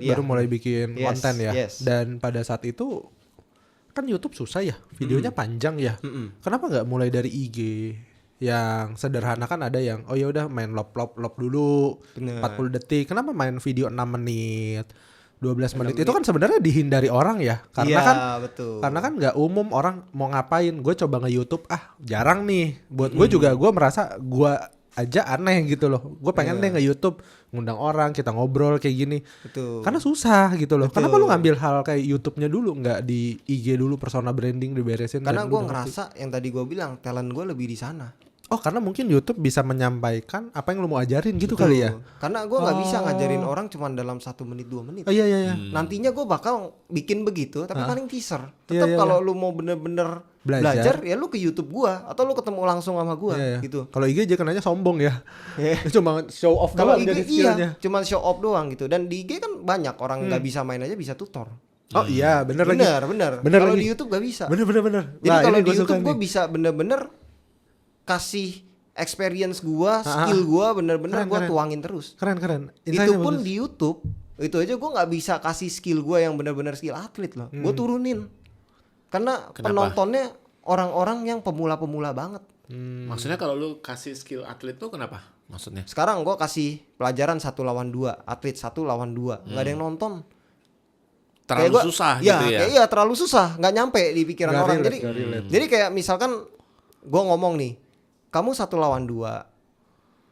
Baru mulai bikin Yes, konten ya. yes. Dan pada saat itu kan YouTube susah ya, videonya panjang ya. Mm-mm. Kenapa nggak mulai dari IG yang sederhana? Kan ada yang oh ya udah main lop dulu Bener. 40 detik. Kenapa main video 6 menit, 12 menit? Itu kan sebenarnya dihindari orang ya. Karena Iya, kan betul. karena kan nggak umum orang mau ngapain. Gue coba nge-YouTube jarang nih. Buat gue juga gue merasa gue aja aneh gitu loh. Gue pengen deh nge-YouTube ngundang orang, kita ngobrol kayak gini. Betul. Karena susah gitu loh. Betul. Kenapa lu ngambil hal kayak YouTube-nya dulu, nggak di IG dulu, persona branding diberesin? Karena dan gue lu udah ngerti? ngerasa yang tadi gue bilang talent gue lebih di sana. Oh karena mungkin YouTube bisa menyampaikan apa yang lu mau ajarin gitu kali ya. Karena gue nggak bisa Oh. ngajarin orang cuma dalam 1 menit 2 menit. Oh iya. Nantinya gue bakal bikin begitu, tapi paling teaser. Iya, Tetap iya, kalau lu mau bener-bener Belajar. belajar, ya lu ke YouTube gua atau lu ketemu langsung sama gua Iya. gitu. Kalau IG aja kenanya sombong ya. Iya. Cuma show off Kalau doang IG jadi iya, skillnya. cuma show off doang gitu. Dan di IG kan banyak orang nggak bisa main aja bisa tutor. Oh iya bener lagi. Bener. Bener Kalau lagi. di YouTube gak bisa. Bener. Jadi Nah, kalau ini di gua suka YouTube gue nih. bisa bener-bener kasih experience gua, skill gua bener-bener Keren, gua keren. tuangin terus. Keren. Itu Insightnya pun bagus. di YouTube itu aja gua nggak bisa kasih skill gua yang bener-bener skill atlet loh. Gua turunin karena Kenapa? penontonnya orang-orang yang pemula-pemula banget. Maksudnya kalau lu kasih skill atlet tuh kenapa? Maksudnya? Sekarang gua kasih pelajaran 1 lawan 2, atlet 1 lawan 2, nggak ada yang nonton. Terlalu Kayak gua- susah ya, gitu ya. kayak iya terlalu susah, nggak nyampe di pikiran Nggak orang. relate, nggak relate. Jadi kayak misalkan gue ngomong nih, kamu 1 lawan 2,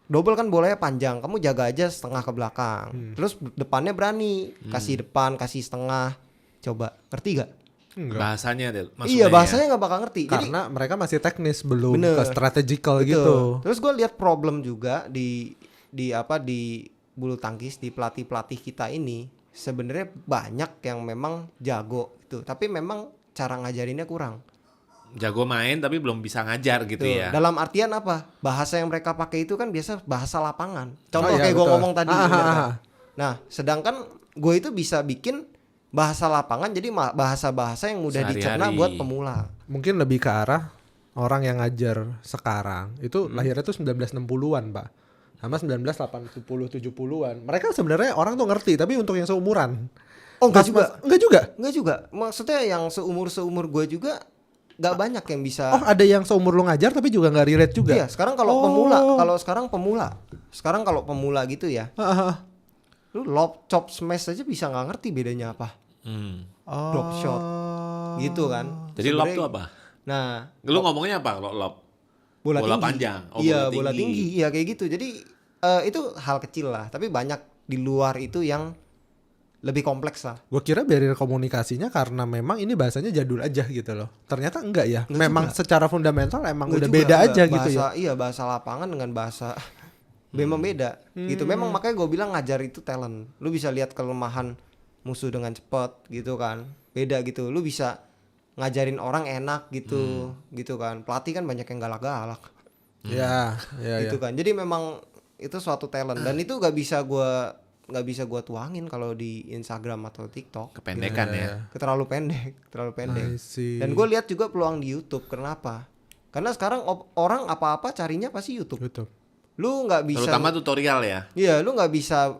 double kan bolanya panjang, kamu jaga aja setengah ke belakang, terus depannya berani, kasih depan, kasih setengah, coba, ngerti gak? Bahasanya deh. Iya, bahasanya nggak bakal ngerti. Karena mereka masih teknis, belum Bener. ke strategical Betul. gitu. Terus gue lihat problem juga di bulu tangkis, di pelatih kita ini sebenarnya banyak yang memang jago gitu, tapi memang cara ngajarinnya kurang. Jago main tapi belum bisa ngajar gitu Tuh, ya. dalam artian apa? Bahasa yang mereka pakai itu kan biasa bahasa lapangan. Contoh iya, kayak gue betul. ngomong tadi. Bener kan? Nah, sedangkan gue itu bisa bikin bahasa lapangan jadi bahasa-bahasa yang mudah dicerna Sehari-hari. buat pemula. Mungkin lebih ke arah orang yang ngajar sekarang itu lahirnya tuh 1960-an, Pak. Sama 1980 70-an. Mereka sebenarnya orang tuh ngerti, tapi untuk yang seumuran. Oh, enggak juga. Enggak juga. Enggak juga. Maksudnya yang seumur gue juga enggak banyak yang bisa. Oh, ada yang seumur lu ngajar tapi juga enggak relate juga. Iya, sekarang kalau pemula gitu ya. Lu lob chop smash aja bisa nggak ngerti bedanya apa. Drop shot. Gitu kan. Jadi lob Sebenarnya- tuh apa? Nah, Lu ngomongnya apa kalau lob? bola tinggi. panjang. Oh, Iya, bola bola tinggi. tinggi. Iya kayak gitu. Jadi itu hal kecil lah, tapi banyak di luar itu yang lebih kompleks lah. Gue kira barrier komunikasinya karena memang ini bahasanya jadul aja gitu loh. Ternyata enggak ya. Enggak memang juga. secara fundamental emang Nggak udah juga, beda nggak. aja gitu ya. Iya, bahasa lapangan dengan bahasa memang beda. Gitu. Memang makanya gue bilang ngajar itu talent. Lu bisa lihat kelemahan musuh dengan cepat gitu kan. Beda gitu. Lu bisa ngajarin orang enak gitu. Gitu kan. Pelatih kan banyak yang galak-galak. Ya, Gitu kan. Jadi memang itu suatu talent dan itu nggak bisa gue tuangin kalau di Instagram atau TikTok. Kependekan ya. Terlalu pendek. I see. Dan gue lihat juga peluang di YouTube. Kenapa? Karena sekarang orang apa-apa carinya pasti YouTube. YouTube. Lu nggak bisa. Terutama tutorial ya. Iya, lu nggak bisa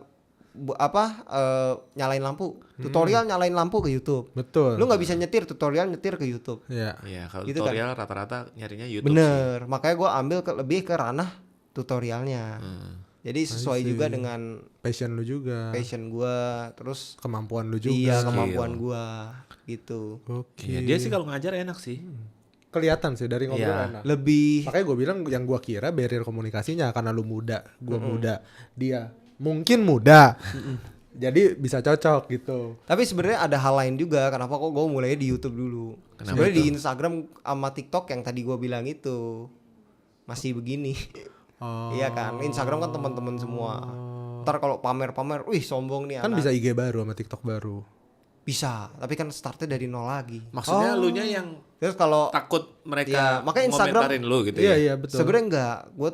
nyalain lampu. Tutorial nyalain lampu ke YouTube. Betul. Lu nggak bisa nyetir ke YouTube. Iya. Iya, kalau Gitu tutorial rata-rata nyarinya YouTube sih. Bener. Makanya gue ambil lebih ke ranah tutorialnya. Jadi sesuai juga dengan Passion lu juga. passion gue, terus Kemampuan lu juga. iya kemampuan gue gitu. Oke. Iya, dia sih kalau ngajar enak sih. Kelihatan sih dari ngobrol Iya. enak. Lebih Makanya gue bilang yang gue kira barrier komunikasinya karena lu muda, gue muda, dia mungkin muda, jadi bisa cocok gitu. Tapi sebenarnya ada hal lain juga. Kenapa kok gue mulai di YouTube dulu? Sebenarnya di Instagram sama TikTok yang tadi gue bilang itu masih begini. Iya kan, Instagram kan teman-teman semua. Ntar kalau pamer-pamer, wih sombong nih Kan anak. bisa IG baru sama TikTok baru. Bisa, tapi kan startnya dari nol lagi. Maksudnya lunya yang Terus kalau takut Iya, mereka makanya Instagram- ngomentarin lu gitu Iya ya. iya betul. sebenarnya enggak, gue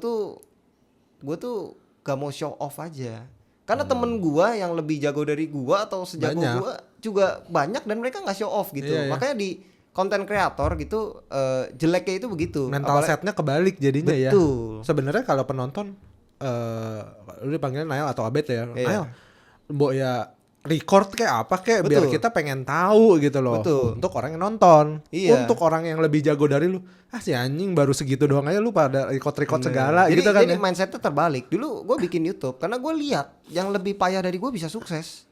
tuh gak mau show off aja. Karena temen gue yang lebih jago dari gue atau sejago Banyak. gue juga banyak dan mereka nggak show off gitu. Iya, iya. Makanya di konten kreator gitu jeleknya itu begitu. Mental setnya kebalik jadinya ya. Betul. Sebenarnya kalau penonton, lu dipanggilnya Nail atau Abed ya, Iya. Nail, mbok ya record kayak apa kayak biar Betul. kita pengen tahu gitu loh. Betul. Untuk orang yang nonton, Iya. untuk orang yang lebih jago dari lu, si anjing baru segitu doang aja lu pada record segala jadi, gitu kan jadi ya. mindsetnya terbalik. Dulu gue bikin YouTube karena gue lihat yang lebih payah dari gue bisa sukses.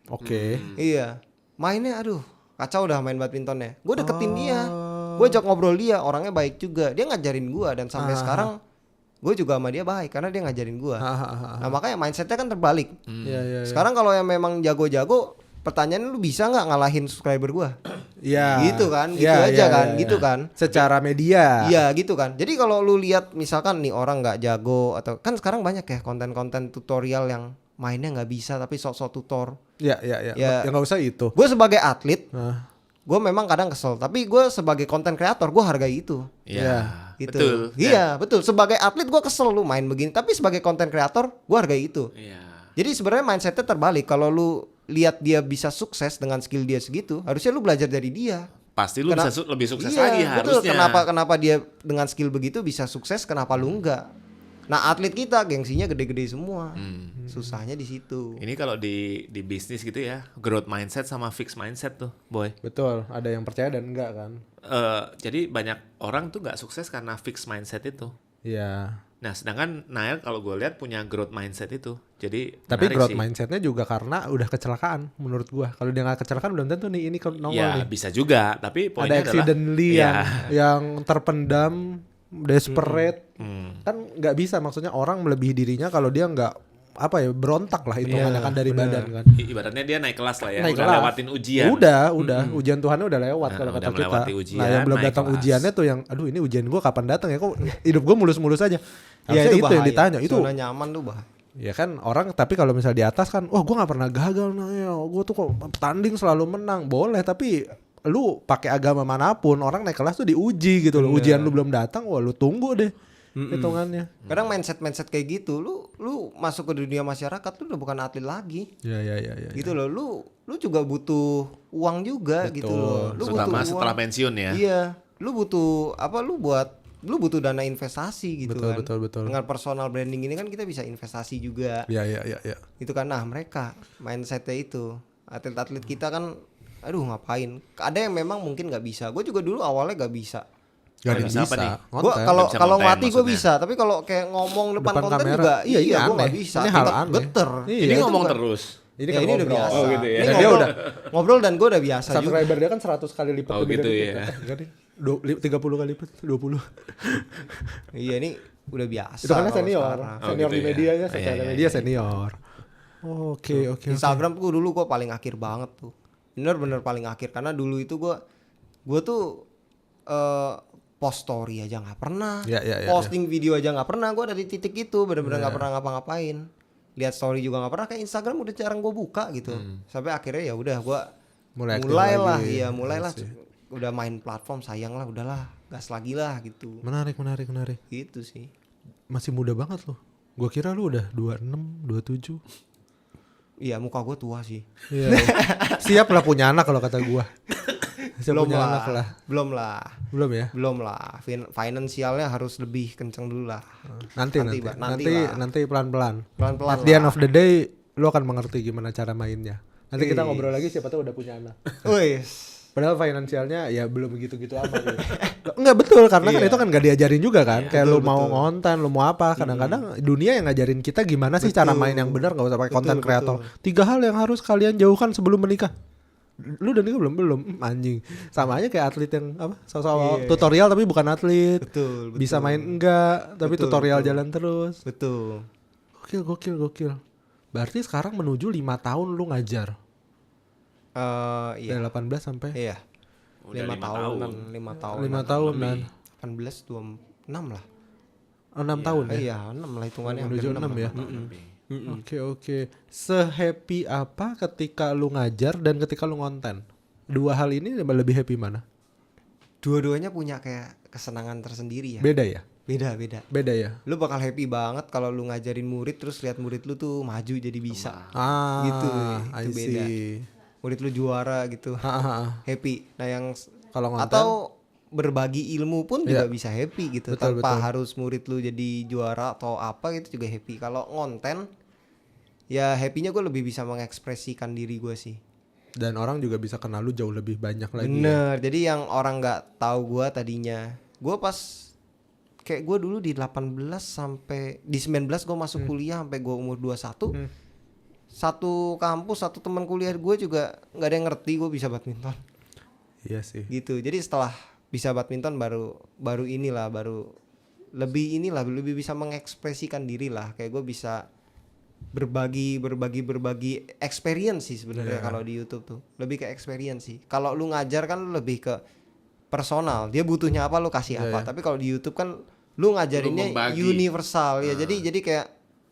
Oke. Iya, mainnya aduh kacau udah main badmintonnya. Gue deketin dia, Oh. gue ajak ngobrol dia, orangnya baik juga. Dia ngajarin gue dan sampai sekarang gue juga sama dia baik karena dia ngajarin gue. Nah makanya mindsetnya kan terbalik. Iya iya. Sekarang kalau yang memang jago-jago, pertanyaannya lu bisa nggak ngalahin subscriber gue? Iya. Gitu kan, gitu Iya, aja iya, kan, iya. gitu kan. Secara media. Iya gitu kan. Jadi kalau lu lihat misalkan nih orang nggak jago atau kan sekarang banyak ya konten-konten tutorial yang mainnya nggak bisa tapi sok-sok tutor. Iya iya iya. Ya. Ya nggak usah itu. Gue sebagai atlet, Nah, gue memang kadang kesel. Tapi gue sebagai konten kreator gue hargai itu. Iya. Gitu. Betul. Iya betul. Sebagai atlet gue kesel lu main begini. Tapi sebagai konten kreator gue hargai itu. Iya. Jadi sebenarnya mindsetnya terbalik. Kalau lu lihat dia bisa sukses dengan skill dia segitu, harusnya lu belajar dari dia. Pasti lu bisa lebih sukses Iya, lagi betul. harusnya. Kenapa dia dengan skill begitu bisa sukses? Kenapa lu enggak? Nah atlet kita gengsinya gede-gede semua. Susahnya di situ. Ini kalau di bisnis gitu ya, growth mindset sama fixed mindset tuh, boy. betul. Ada yang percaya dan enggak kan? Jadi banyak orang tuh nggak sukses karena fixed mindset itu. Iya. Nah, sedangkan Nail kalau gue lihat punya growth mindset itu. Jadi Tapi menarik growth sih. mindsetnya juga karena udah kecelakaan menurut gua. Kalau dia nggak kecelakaan belum tentu nih ini nongol Ya nih. bisa juga, tapi Ada poinnya adalah accidentally ya, yang terpendam, desperate. Hmm. Kan nggak bisa maksudnya orang melebihi dirinya kalau dia nggak apa ya berontak lah hitungannya kan dari badan kan. Ibaratnya dia naik kelas lah ya. Naik Udah kelas. lewatin ujian. Udah ujian Tuhannya udah lewat kalau Udah kata kita. melewati ujian, Nah yang belum naik datang kelas. ujiannya tuh yang aduh ini ujian gue kapan datang ya kok hidup gue mulus-mulus aja. Ya Harusnya itu yang bahaya. ditanya itu. Zona nyaman tuh bahaya. Ya kan orang tapi kalau misal di atas kan, wah gue nggak pernah gagal nih, gue tuh kok tanding selalu menang, boleh tapi lu pakai agama manapun orang naik kelas tuh diuji gitu loh, ujian lu belum datang, wah lu tunggu deh hitungannya. Kadang mindset kayak gitu, lu masuk ke dunia masyarakat lu udah bukan atlet lagi. Ya. Gitu loh, lu juga butuh uang juga gitu loh. Lu Terutama butuh setelah uang. pensiun ya. Iya, lu butuh apa? Lu butuh dana investasi gitu kan. Betul. Dengan personal branding ini kan kita bisa investasi juga. Ya. Itu kan, nah mereka mindsetnya itu atlet-atlet kita kan, aduh ngapain? Ada yang memang mungkin nggak bisa. Gue juga dulu awalnya nggak bisa. Gak Nggak bisa. bisa apa nih? Gue Konten. kalau Nggak bisa kalau konten ngelatih gue maksudnya. bisa, tapi kalau kayak ngomong depan Depan konten kamera, juga, iya, gue aneh. nggak bisa. Ini hal Tetap aneh. geter. Iya. Ini Itu ngomong bukan- terus. Ini Ya, kan ini udah ngobrol. biasa. Oh, gitu ya. Ini Dia ngobrol, udah ngobrol dan gue udah biasa juga. subscriber dia kan 100 kali lipat Oh, lebih gitu dari ya. kita. Enggak nih. 30 kali lipat, 20. Iya, ini udah biasa. Itu karena kalau senior. sekarang. Oh, Senior gitu di ya. media ya, Iya, secara iya, media iya. senior. Oke. Instagram tuh dulu gue paling akhir banget tuh. Bener-bener paling akhir karena dulu itu gue tuh post story aja nggak pernah, Ya. posting video aja nggak pernah. Gue dari titik itu bener-bener nggak pernah ngapa-ngapain. Lihat story juga nggak pernah. Kayak Instagram udah jarang gue buka gitu. Sampai akhirnya ya udah gue Mulai aktif mulailah, lagi. iya mulailah. Iya sih. Udah main platform, sayang lah, udahlah, gas lagi lah gitu. Menarik. Gitu sih. Masih muda banget loh. Gua kira lu udah 26, 27. Iya, muka gue tua sih. Iya. Siap lah punya anak kalau kata gua. Siap Belum punya lah, anak lah. belum Ya? belum lah. Finansialnya harus lebih kenceng dulu lah. Nanti Pak, lah. nanti pelan-pelan. Pelan-pelan At the end lah. of the day lu akan mengerti gimana cara mainnya. Nanti kita ngobrol lagi siapa tahu udah punya anak. Wis. Padahal finansialnya ya belum begitu-gitu amat gitu. Enggak betul karena kan itu kan gak diajarin juga kan. Kayak lu mau konten, lu mau apa. Kadang-kadang dunia yang ngajarin kita gimana sih cara main yang benar, gak usah pakai konten kreator. 3 hal yang harus kalian jauhkan sebelum menikah. Lu udah nikah belum anjing. Sama aja kayak atlet yang apa? Tutorial tapi bukan atlet. Betul. Bisa main enggak, tapi tutorial jalan terus. Betul. Gokil. Berarti sekarang menuju 5 tahun lu ngajar. Iya. Dari 18 sampai Iya. Udah 5 5 tahunan, 5 tahun. 5 tahunan. 18 26 lah. 6 tahun ya. Iya, 6 lah hitungannya. Menuju hampir 6 ya. lah. Oke. Se-happy apa ketika lu ngajar dan ketika lu ngonten? 2 hal ini lebih happy mana? Dua-duanya punya kayak kesenangan tersendiri ya. Beda ya? Beda. Ya? Lu bakal happy banget kalau lu ngajarin murid terus lihat murid lu tuh maju jadi bisa. Gitu, I itu beda. see. Murid lu juara gitu. Happy. Nah, yang Kalau ngonten atau berbagi ilmu pun juga Iya. bisa happy gitu. Betul, Tanpa betul. harus murid lu jadi juara atau apa gitu juga happy. Kalau ngonten ya happy-nya gue lebih bisa mengekspresikan diri gue sih. dan orang juga bisa kenal lu jauh lebih banyak lagi. Ya. Bener. Jadi yang orang nggak tahu gue tadinya, gue pas kayak gue dulu di 18 sampai di 19 gue masuk kuliah sampai gue umur 21. Satu kampus, satu teman kuliah gue juga nggak ada yang ngerti gue bisa badminton. Iya sih. Gitu. Jadi setelah bisa badminton baru lebih bisa mengekspresikan diri lah. Kayak gue bisa berbagi experience sih sebenarnya. Kalau di YouTube tuh lebih ke experience sih. Kalau lu ngajar kan lu lebih ke personal, dia butuhnya apa lu kasih apa. Tapi kalau di YouTube kan lu ngajarinnya universal ya. Jadi kayak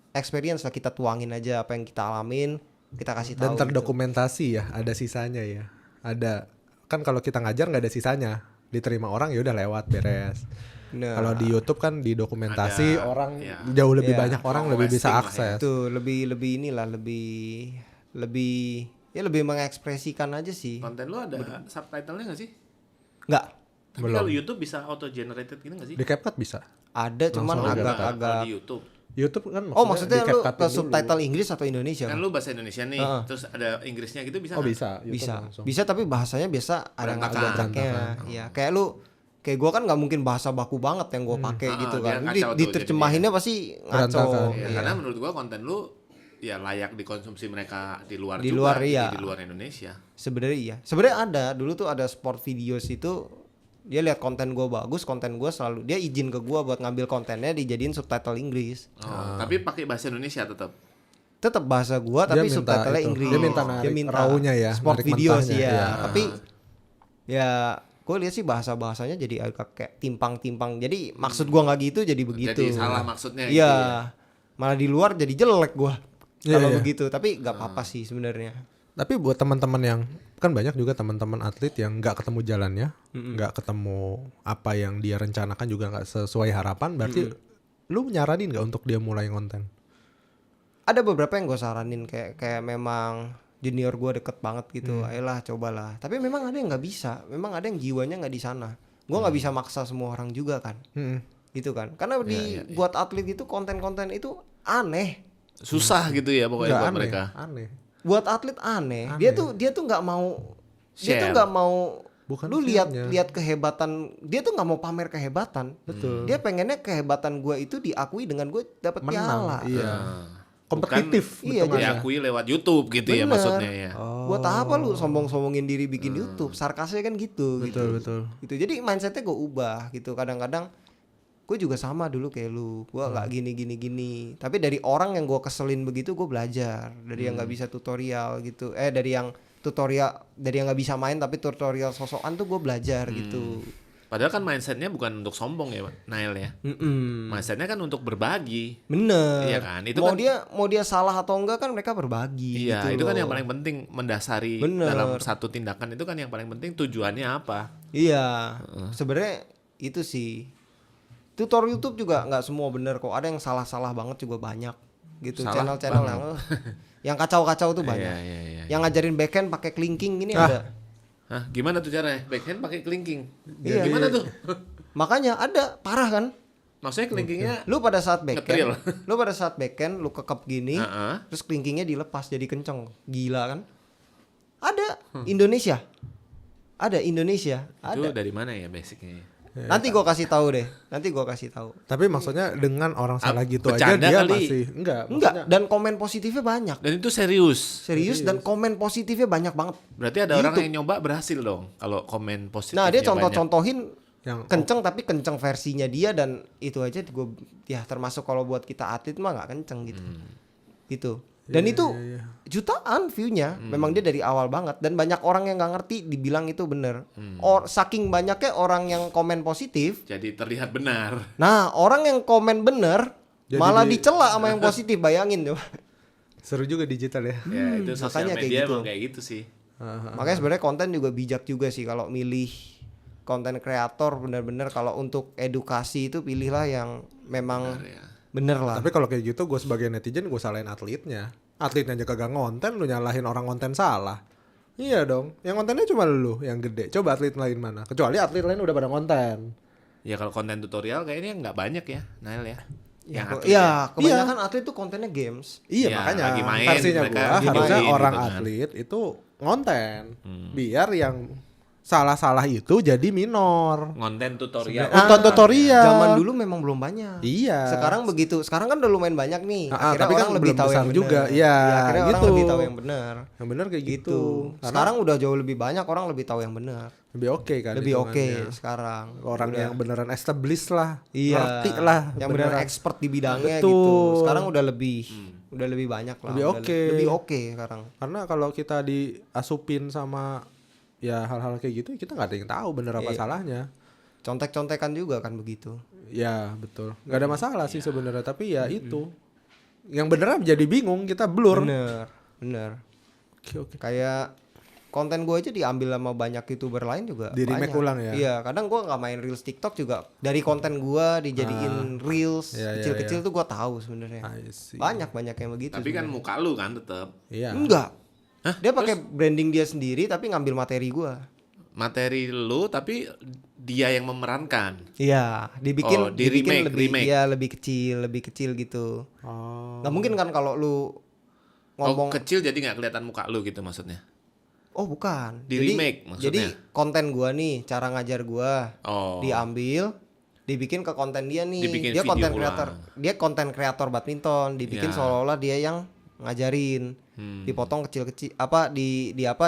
experience lah, kita tuangin aja apa yang kita alamin, kita kasih tahu. Dan terdokumentasi ya, ada sisanya ya. Ada kan kalau kita ngajar nggak ada sisanya, diterima orang ya udah lewat beres. Nah, Kalau di YouTube kan didokumentasi, ada, orang ya. jauh lebih Ya. banyak orang lebih bisa Lah ya. akses. itu lebih inilah lebih mengekspresikan aja sih. Konten lu ada subtitlenya nggak sih? Nggak Tapi Belum. kalau YouTube bisa auto generated gitu nggak sih? Di CapCut bisa. ada, cuman Langsung aja. Kalau agak-agak. di YouTube YouTube kan Maksudnya di lu CapCut ke dulu. subtitle Inggris atau Indonesia? kan Bang? lu bahasa Indonesia nih, terus ada Inggrisnya gitu bisa Oh nggak? bisa, YouTube Bisa, langsung. bisa tapi bahasanya biasa ada Berantakan. ngacaknya. Iya, kayak gua kan nggak mungkin bahasa baku banget yang gua pakai gitu dia kan. kacau tuh Diterjemahinnya pasti ngaco. Berantakan. Ya, Iya. karena menurut gua konten lu ya layak dikonsumsi mereka di luar Di juga, luar, iya. di luar Indonesia. Sebenarnya iya. Sebenarnya ada, dulu tuh ada sport videos itu, dia lihat konten gua bagus, konten gua selalu dia izin ke gua buat ngambil kontennya dijadiin subtitle Inggris. Tapi pakai bahasa Indonesia tetap. tetap bahasa gua Dia tapi minta subtitlenya itu. Inggris. Dia minta narik raunya ya, sport narik video mentahnya, sih ya. iya. Tapi ya gue lihat sih bahasanya jadi agak kayak timpang-timpang. Jadi maksud gua nggak gitu jadi begitu. Jadi salah maksudnya gitu Iya. ya. Malah di luar jadi jelek gua. Iya, Kalau iya. begitu, tapi nggak apa-apa sih sebenarnya. Tapi buat teman-teman yang kan banyak juga teman-teman atlet yang nggak ketemu jalannya, nggak ketemu apa yang dia rencanakan juga nggak sesuai harapan. Berarti lu nyaranin nggak untuk dia mulai konten? Ada beberapa yang gue saranin kayak memang junior gue deket banget gitu, ayolah cobalah. Tapi memang ada yang nggak bisa, memang ada yang jiwanya nggak di sana. Gue nggak bisa maksa semua orang juga kan, gitu kan? Karena buat atlet itu konten-konten itu aneh. Susah gitu ya pokoknya Nggak buat aneh, mereka. aneh. Buat atlet aneh. Dia tuh nggak mau, dia tuh Share. nggak mau. Bukan Lu share-nya. lihat kehebatan, dia tuh nggak mau pamer kehebatan. Betul. Dia pengennya kehebatan gue itu diakui dengan gue dapet piala. Iya. Nah, Kompetitif. Iya, hitungannya. diakui lewat YouTube gitu ya Bener. maksudnya ya. Buat apa lu sombong-sombongin diri bikin YouTube? Sarkasnya kan gitu. Betul, betul. Gitu. Jadi mindsetnya gue ubah gitu. Kadang-kadang gue juga sama dulu kayak lu. Gue nggak gini. Tapi dari orang yang gue keselin begitu gue belajar. Dari yang nggak bisa tutorial gitu. Dari yang nggak bisa main tapi tutorial sosokan tuh gue belajar gitu. Padahal kan mindsetnya bukan untuk sombong ya, Nail ya. Mindsetnya kan untuk berbagi. Bener. Iya kan? Itu mau kan- dia salah atau enggak kan mereka berbagi. Iya, gitu itu kan loh. yang paling penting mendasari Bener. dalam satu tindakan itu kan yang paling penting tujuannya apa. Iya, sebenarnya itu sih. Tutor YouTube juga nggak semua bener kok. Ada yang salah-salah banget juga banyak. Gitu. Salah Channel-channel banget. yang kacau-kacau tuh banyak. Iya. Yang ngajarin backhand pakai clinking ini ada. Hah, gimana tuh caranya? Backhand pakai clinking. Iya. Gimana tuh? Makanya ada parah kan? Maksudnya clinkingnya Lu pada saat Ngetril. backhand, lu kekep gini, Heeh. terus clinkingnya dilepas jadi kenceng. Gila kan? Ada Indonesia. Ada Indonesia. itu Ada. dari mana ya basicnya? Nanti gua kasih tahu deh. Tapi maksudnya dengan orang salah gitu aja bercanda dia kali. masih enggak. Enggak, dan komen positifnya banyak. Dan itu serius. Serius dan komen positifnya banyak banget. Berarti ada orang YouTube. yang nyoba berhasil dong kalau komen positifnya Nah, dia banyak. contoh-contohin Yang kenceng tapi kenceng versinya dia dan itu aja gue ya termasuk kalau buat kita atlet mah nggak kenceng gitu. Gitu. Dan itu jutaan view-nya. Memang dia dari awal banget dan banyak orang yang nggak ngerti dibilang itu bener. Saking banyaknya orang yang komen positif. Jadi terlihat benar. Nah, orang yang komen bener Jadi malah dicela sama yang positif, bayangin coba. seru juga digital ya. Ya, itu sosial makanya kayak media gitu. emang kayak gitu sih. Makanya sebenarnya konten juga bijak juga sih kalau milih konten kreator bener-bener kalau untuk edukasi itu pilihlah yang memang bener lah. Tapi kalau kayak gitu gue sebagai netizen gue salahin atletnya. Atletnya aja kagak ngonten, lu nyalahin orang konten salah. Iya dong. Yang kontennya cuma lu yang gede. Coba atlet lain mana? Kecuali atlet lain udah pada konten. Ya kalau konten tutorial kayaknya nggak banyak ya, Nail ya. Yang atlet Iya, kebanyakan atlet tuh kontennya games. Iya Ya, makanya lagi main, versinya mereka gua videoin harusnya gitu orang kan. atlet itu ngonten. Biar yang salah-salah itu jadi minor. konten tutorial. Nonton tutorial. Zaman dulu memang belum banyak. Iya. Sekarang begitu. Sekarang kan udah lumayan banyak nih. Akhirnya tapi kan orang lebih belum tahu besar yang bener. juga. Iya, Akhirnya orang gitu. lebih tahu yang benar. Yang benar kayak gitu. Gitu. Sekarang udah jauh lebih banyak orang lebih tahu yang benar. Lebih oke kan. Lebih oke hitungannya. sekarang. Orang Udah. yang beneran established lah. Iya. Ngerti lah. Yang benar expert di bidangnya Betul. gitu. Sekarang udah lebih banyak lah. Lebih Udah oke. Lebih oke sekarang. Karena kalau kita diasupin sama ya hal-hal kayak gitu kita nggak ada yang tahu bener apa salahnya. Contek-contekan juga kan begitu. Ya betul. Nggak ada masalah sih sebenarnya. Tapi ya itu. Yang beneran jadi bingung kita blur. Bener. Oke. Kayak konten gue aja diambil sama banyak YouTuber lain juga. Di remake banyak. ulang ya? Iya, kadang gue nggak main reels TikTok juga. Dari konten gue dijadiin reels Iya, kecil-kecil tuh gue tahu sebenarnya. I see. Banyak yang begitu. Tapi kan muka lu kan tetap Iya. Enggak. Dia pakai branding dia sendiri tapi ngambil materi gue. materi lu tapi dia yang memerankan. Iya, dibikin Oh, di remake. Iya, lebih kecil gitu. Oh. Nggak mungkin kan kalau lu ngomong kecil jadi nggak kelihatan muka lu gitu maksudnya. Oh bukan. Di remake maksudnya. Jadi konten gua nih, cara ngajar gua Oh. diambil, dibikin ke konten dia nih. Dibikin Dia video konten ulang. kreator. Dia konten kreator badminton, dibikin Ya. seolah-olah dia yang ngajarin. Dipotong kecil-kecil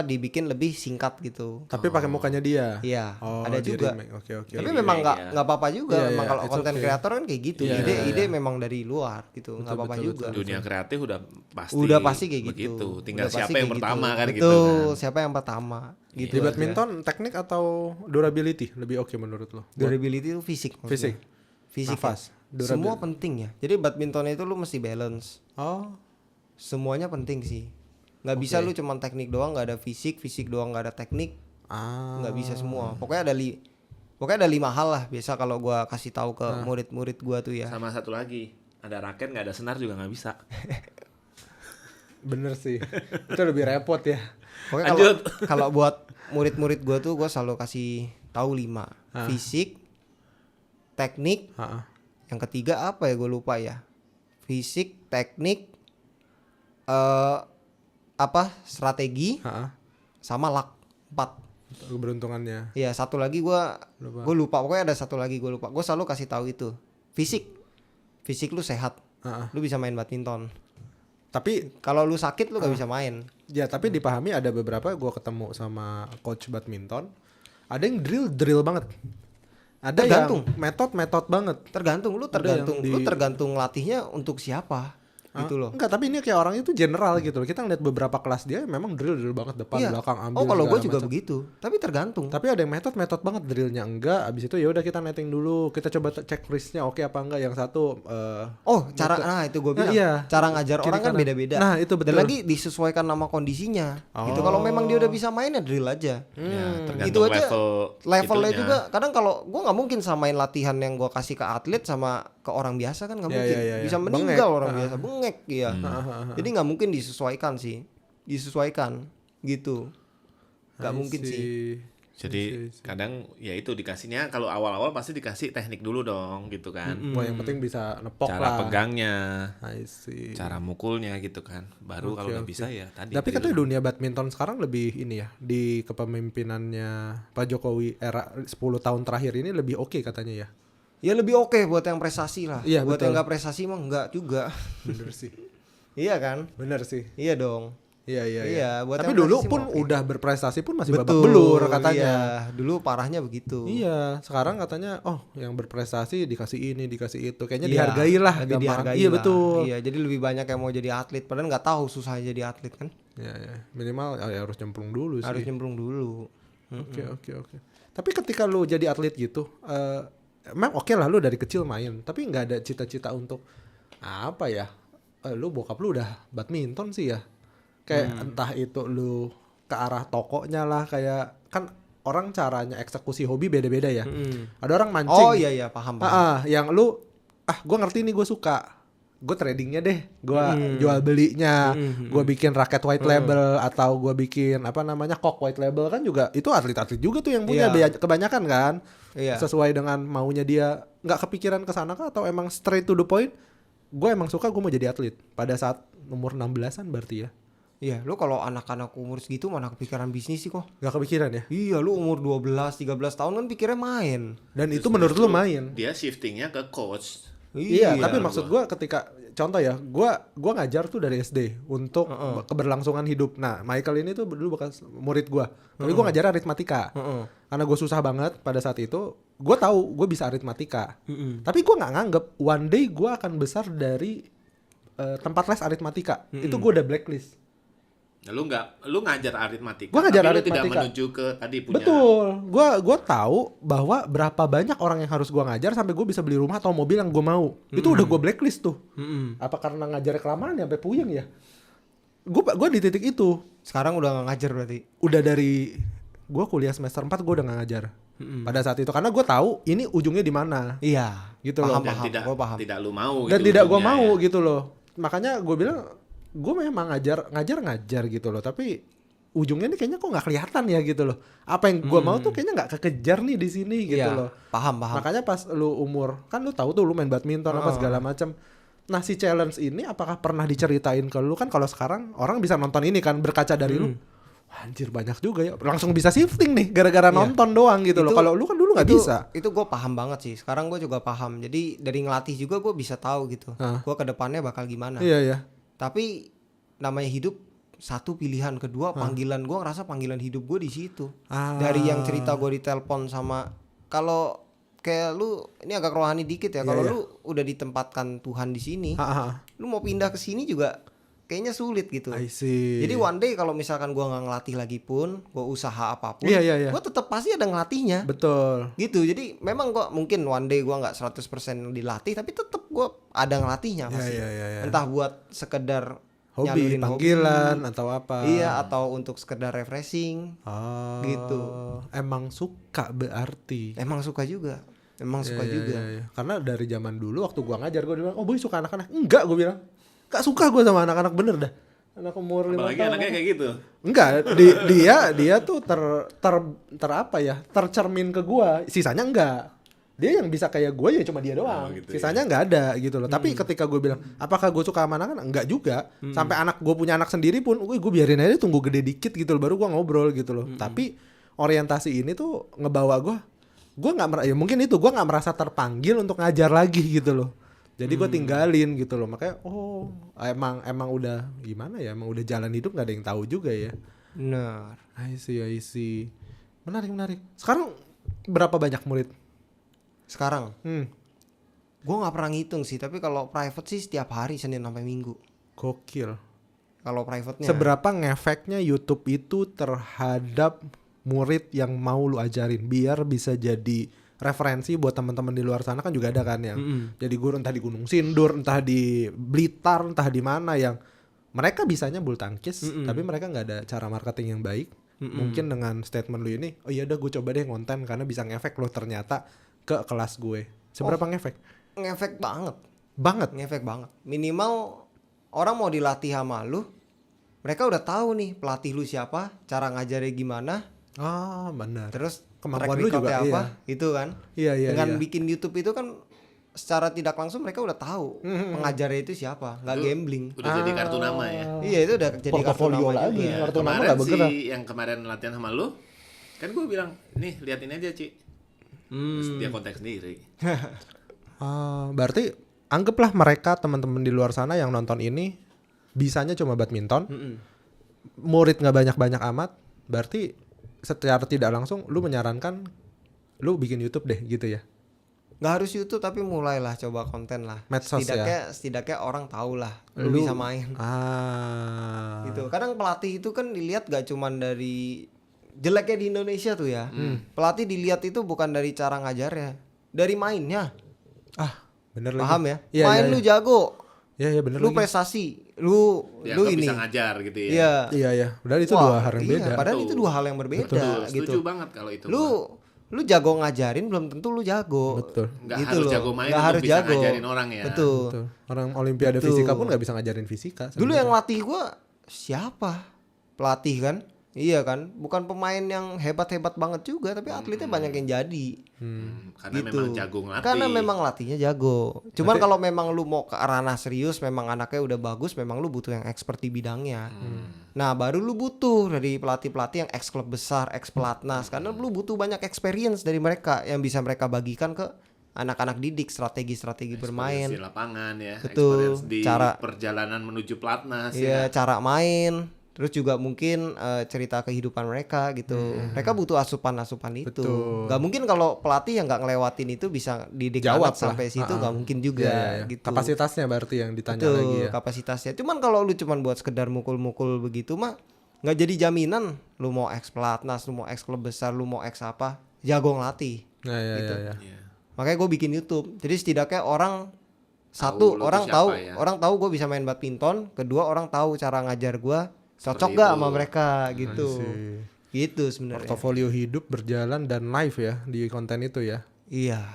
dibikin lebih singkat gitu. Tapi pakai mukanya dia. Iya, Oh, ada di juga. remake. Oke. Tapi memang nggak apa-apa juga. Iya, Memang iya, kalau it's konten okay. kreator kan kayak gitu. Iya, Ide memang dari luar gitu. Nggak apa-apa betul, juga. Dunia kreatif Udah pasti kayak begitu. gitu. Tinggal Udah pasti siapa yang kayak pertama gitu. kan Betul, gitu kan. siapa yang pertama gitu. Di aja. badminton teknik atau durability lebih oke menurut lo? Durability itu fisik maksudnya. Fisik. Fisik Nafas. ya. Semua penting ya. Jadi badminton itu lu mesti balance. Oh. Semuanya penting sih. Nggak bisa lu cuman teknik doang, nggak ada fisik doang nggak ada teknik, nggak bisa semua. Pokoknya ada 5 hal lah biasa kalau gua kasih tahu ke murid-murid gua tuh ya. Sama satu lagi, ada raket nggak ada senar juga nggak bisa. Bener sih. Itu lebih repot ya. Pokoknya kalau buat murid-murid gua tuh gua selalu kasih tahu 5. Fisik, teknik, yang ketiga apa ya, gue lupa ya. Fisik, teknik, strategi, sama luck. 4. Keberuntungannya. Iya, satu lagi gue lupa. Pokoknya ada satu lagi gue lupa. Gue selalu kasih tahu itu. Fisik lu sehat, lu bisa main badminton. Tapi kalau lu sakit lu gak bisa main. Ya tapi dipahami ada beberapa gue ketemu sama coach badminton, ada yang drill banget. Ada Tergantung. yang metode banget. Tergantung lu tergantung latihnya untuk siapa gitu loh. Enggak, tapi ini kayak orang itu general gitu loh. Kita ngeliat beberapa kelas dia memang drill banget depan belakang ambil. Oh kalau gue juga macam. begitu. Tapi tergantung. Tapi ada yang metode banget drillnya enggak. Abis itu ya udah kita netting dulu. Kita coba cek wristnya oke apa enggak. Yang satu. Itu gue bilang. Cara ngajar orang kan beda-beda. Nah itu betul. Dan lagi disesuaikan sama kondisinya. Gitu. Kalau memang dia udah bisa main ya drill aja. Ya, tergantung Itu aja levelnya itunya. juga. Kadang kalau gue nggak mungkin samain latihan yang gue kasih ke atlet sama ke orang biasa kan nggak mungkin. Bisa meninggal orang biasa. Bengek ya. Jadi nggak mungkin disesuaikan gitu. Nggak mungkin sih. Jadi kadang ya itu dikasihnya kalau awal-awal pasti dikasih teknik dulu dong gitu kan. Wah yang penting bisa nepok cara lah. pegangnya, I see. cara mukulnya gitu kan. Baru kalau nggak bisa ya tadi. Tapi katanya dunia badminton sekarang lebih ini ya, di kepemimpinannya Pak Jokowi era 10 tahun terakhir ini lebih oke katanya ya. Ya lebih oke buat yang prestasi lah. Iya, buat betul. yang nggak prestasi mah nggak juga. Bener sih. Iya kan? Bener sih. Iya dong. Iya. Buat Tapi yang dulu prestasi pun mah oke. udah berprestasi pun masih babak Betul, belur katanya. Iya, dulu parahnya begitu. Iya, sekarang katanya yang berprestasi dikasih ini, dikasih itu. Kayaknya Iya, dihargai lah. lebih gampang. dihargai Iya lah. betul. Iya, jadi lebih banyak yang mau jadi atlet padahal nggak tahu susahnya jadi atlet kan. Iya. Minimal harus nyemplung dulu sih. Harus nyemplung dulu. Oke. Tapi ketika lu jadi atlet gitu, emang oke lah lu dari kecil main, tapi nggak ada cita-cita untuk apa ya? Lu bokap lu udah badminton sih ya. Kayak entah itu lu ke arah tokonya lah, kayak kan orang caranya eksekusi hobi beda-beda ya. Ada orang mancing. Oh iya paham. Yang lu gue ngerti nih, gue suka. Gue tradingnya deh, gue jual belinya, gue bikin raket white label atau gue bikin kok white label kan juga itu atlet-atlet juga tuh yang punya kebanyakan kan, sesuai dengan maunya dia, nggak kepikiran kesana kah atau emang straight to the point? Gue emang suka, gue mau jadi atlet pada saat umur 16-an berarti ya. Iya, lu kalau anak-anak umur segitu mana kepikiran bisnis sih kok? Gak kepikiran ya? Iya, lu umur 12-13 tahun kan pikirnya main. Dan itu menurut lu main? Dia shiftingnya ke coach. Iya, tapi maksud gue ketika contoh ya, gue ngajar tuh dari SD untuk keberlangsungan hidup. Nah, Michael ini tuh dulu bekas murid gue, tapi gue ngajar aritmatika. Karena gue susah banget pada saat itu, gue tahu gue bisa aritmatika. Tapi gue nggak nganggep one day gue akan besar dari tempat les aritmatika. Itu gue udah blacklist. Nah, lu ngajar aritmatika. Gua ngajar tapi aritmatika. Lu tidak menuju ke tadi punya. Betul. Gua tahu bahwa berapa banyak orang yang harus gua ngajar sampai gua bisa beli rumah atau mobil yang gua mau. Itu udah gua blacklist tuh. Apa karena ngajar kelamaan sampai puyeng ya? Gua di titik itu. Sekarang udah nggak ngajar berarti. Udah dari gua kuliah semester 4 gua udah nggak ngajar. Pada saat itu karena gua tahu ini ujungnya di mana. Iya, gitu paham, loh. Dan gua paham. tidak lu mau. Dan gitu tidak gua ujungnya mau ya. gitu loh. Makanya gua bilang gue memang ngajar gitu loh, tapi ujungnya nih kayaknya kok nggak kelihatan ya gitu loh. Apa yang gue mau tuh kayaknya nggak kekejar nih di sini gitu loh. Paham. Makanya pas lu umur kan lu tahu tuh lu main badminton apa segala macam. Nah si challenge ini apakah pernah diceritain ke lu? Kan kalau sekarang orang bisa nonton ini kan berkaca dari lu. Wah, anjir banyak juga ya. Langsung bisa shifting nih gara-gara nonton doang gitu loh. Kalau lu kan dulu nggak bisa. Itu gue paham banget sih. Sekarang gue juga paham. Jadi dari ngelatih juga gue bisa tahu gitu. Gue kedepannya bakal gimana. Iya. Tapi namanya hidup satu pilihan, kedua panggilan, gue ngerasa panggilan hidup gue di situ. Dari yang cerita gue ditelepon sama, kalau kayak lu ini agak rohani dikit ya, kalau lu udah ditempatkan Tuhan di sini, lu mau pindah ke sini juga kayaknya sulit gitu. I see. Jadi one day kalau misalkan gue nggak ngelatih lagi pun, gue usaha apapun, gue tetap pasti ada ngelatihnya. Betul. Gitu. Jadi memang gue mungkin one day gue nggak 100% dilatih, tapi tetap gue ada ngelatihnya pasti. Entah buat sekedar hobi, panggilan atau apa. Iya, atau untuk sekedar refreshing. Gitu. Emang suka berarti. Emang suka juga. Iya. Karena dari zaman dulu waktu gua ngajar, gua bilang, "Oh, boy suka anak-anak." Enggak, gua bilang. Gak suka gua sama anak-anak, bener dah. Anak umur 5 tahun. Apalagi anaknya kayak gitu. Enggak, dia tuh apa ya? Tercermin ke gua. Sisanya enggak. Dia yang bisa kayak gue ya cuma dia doang. Gitu sisanya nggak ada gitu loh. Tapi ketika gue bilang, apakah gue suka sama anak-anak? Enggak juga. Sampai anak gue punya anak sendiri pun, gue biarin aja tunggu gede dikit gitu loh, baru gue ngobrol gitu loh. Tapi orientasi ini tuh ngebawa gue nggak, ya mungkin itu gue nggak merasa terpanggil untuk ngajar lagi gitu loh. Jadi gue tinggalin gitu loh. Makanya emang udah gimana ya? Emang udah jalan hidup, nggak ada yang tahu juga ya. Benar. I see. Menarik. Sekarang berapa banyak murid? Sekarang gue nggak pernah ngitung sih, tapi kalau private sih setiap hari Senin sampai Minggu. Gokil. Kalau private-nya. Seberapa ngefeknya YouTube itu terhadap murid yang mau lu ajarin, biar bisa jadi referensi buat teman-teman di luar sana, kan juga ada kan yang jadi guru entah di Gunung Sindur, entah di Blitar, entah di mana, yang mereka bisanya bulu tangkis tapi mereka nggak ada cara marketing yang baik. Mungkin dengan statement lu ini, oh iya udah gue coba deh konten karena bisa ngefek lo ternyata ke kelas gue. Seberapa ngefek? Ngefek Ngefek banget. Minimal orang mau dilatih sama lu, mereka udah tahu nih pelatih lu siapa, cara ngajarnya gimana. Benar. Terus kemampuan track lu juga apa, itu kan. Iya. Dengan bikin YouTube itu kan secara tidak langsung mereka udah tahu pengajarnya itu siapa, nggak gambling. Udah jadi kartu nama ya. Iya, itu udah jadi portofolio kartu nama lagi. juga. Kartu nama Kemarin nggak bergerak. yang kemarin latihan sama lu, kan gue bilang, nih liatin aja Ci. Terus dia kontak sendiri. Berarti anggaplah mereka teman-teman di luar sana yang nonton ini bisanya cuma badminton, murid nggak banyak-banyak amat, berarti secara tidak langsung lu menyarankan lu bikin YouTube deh gitu ya? Nggak harus YouTube, tapi mulailah coba konten lah. Medsos setidaknya orang tahu lah lu bisa main. Gitu. Kadang pelatih itu kan dilihat gak cuman dari jeleknya di Indonesia tuh ya. Pelatih dilihat itu bukan dari cara ngajarnya, dari mainnya. Bener Paham lagi. ya? Main lu jago. Iya bener lu lagi. Prestasi, lu ini bisa ngajar gitu ya. Iya. Udah itu dua hal yang beda. Padahal itu dua hal yang berbeda. Betul, gitu. setuju banget kalau itu. Lu jago ngajarin belum tentu lu jago. Betul. Nggak gitu harus loh. jago main Nggak untuk harus bisa jago. ngajarin orang ya. Betul. Orang olimpiade fisika pun nggak bisa ngajarin fisika. Dulu yang latih gua siapa? Pelatih kan? Iya kan? Bukan pemain yang hebat-hebat banget juga, tapi atletnya banyak yang jadi. Karena gitu. memang jago ngelatih. Karena memang latihnya jago. Cuman kalau memang lu mau ke ranah serius, memang anaknya udah bagus, memang lu butuh yang expert di bidangnya. Nah, baru lu butuh dari pelatih-pelatih yang ex klub besar, ex pelatnas, karena lu butuh banyak experience dari mereka yang bisa mereka bagikan ke anak-anak didik, strategi-strategi bermain di lapangan ya. Betul. Experience di Perjalanan menuju pelatnas ya. Cara main. Terus juga mungkin cerita kehidupan mereka gitu. Mereka butuh asupan-asupan itu. Gak mungkin kalau pelatih yang gak ngelewatin itu bisa didik anak sampai situ, gak mungkin juga. Gitu. Kapasitasnya berarti yang ditanya Betul, lagi ya. kapasitasnya. Cuman kalau lu cuman buat sekedar mukul-mukul begitu mah gak jadi jaminan. Lu mau ex pelatnas, lu mau ex klub besar, lu mau ex apa, jago ngelatih. Gitu. Makanya gue bikin YouTube. Jadi setidaknya orang orang tahu gue bisa main badminton. Kedua, orang tahu cara ngajar gue cocok gak sama mereka gitu. Gitu sebenarnya. Portofolio hidup berjalan dan live ya di konten itu ya. Iya.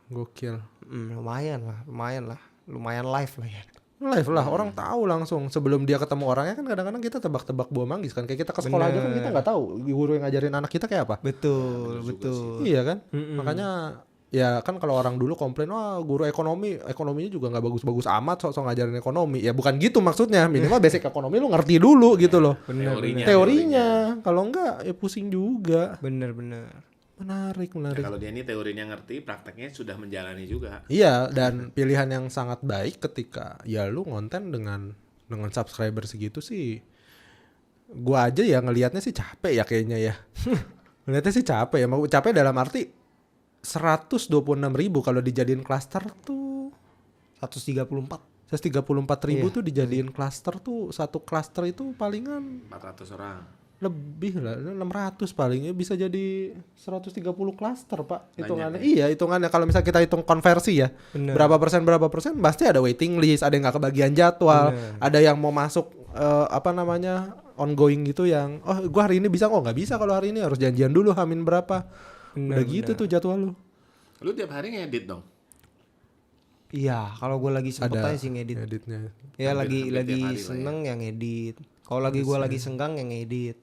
Gokil. Lumayan live lah ya. Live lah, orang tahu langsung sebelum dia ketemu orangnya. Kan kadang-kadang kita tebak-tebak buah manggis kan, kayak kita ke sekolah aja kan kita nggak tahu guru yang ngajarin anak kita kayak apa. Betul. Iya kan. Makanya ya kan kalau orang dulu komplain, wah guru ekonominya juga nggak bagus-bagus amat, sok ngajarin ekonomi. Ya bukan gitu maksudnya, minimal basic ekonomi lu ngerti dulu gitu loh. Teorinya. Kalau enggak ya pusing juga. Bener. Menarik. Ya, kalau dia ini teorinya ngerti, prakteknya sudah menjalani juga. Iya, dan pilihan yang sangat baik ketika ya lu ngonten dengan dengan subscriber segitu sih gua aja ya ngelihatnya sih capek ya kayaknya ya. Ngelihatnya sih capek ya. Mau capek dalam arti 126.000 kalau dijadiin klaster tuh 134. 134.000 tuh dijadiin klaster tuh satu klaster itu palingan 400 orang. lebih lah 600 palingnya bisa jadi 130 klaster Pak hitungannya. ya? Iya hitungannya kalau misalnya kita hitung konversi ya. Bener. Berapa persen pasti ada waiting list, ada yang nggak kebagian jadwal, Bener. ada yang mau masuk ongoing gitu yang gua hari ini bisa nggak bisa kalau hari ini harus janjian dulu Hamin berapa. Bener, Udah gitu tuh jadwal lu. Lu tiap hari ngedit dong? Iya, kalau gue lagi sempet Ada aja sih ngedit. editnya. Ya Hampir tiap hari lah ya. seneng yang ngedit. Kalau lagi gue lagi senggang yang ngedit.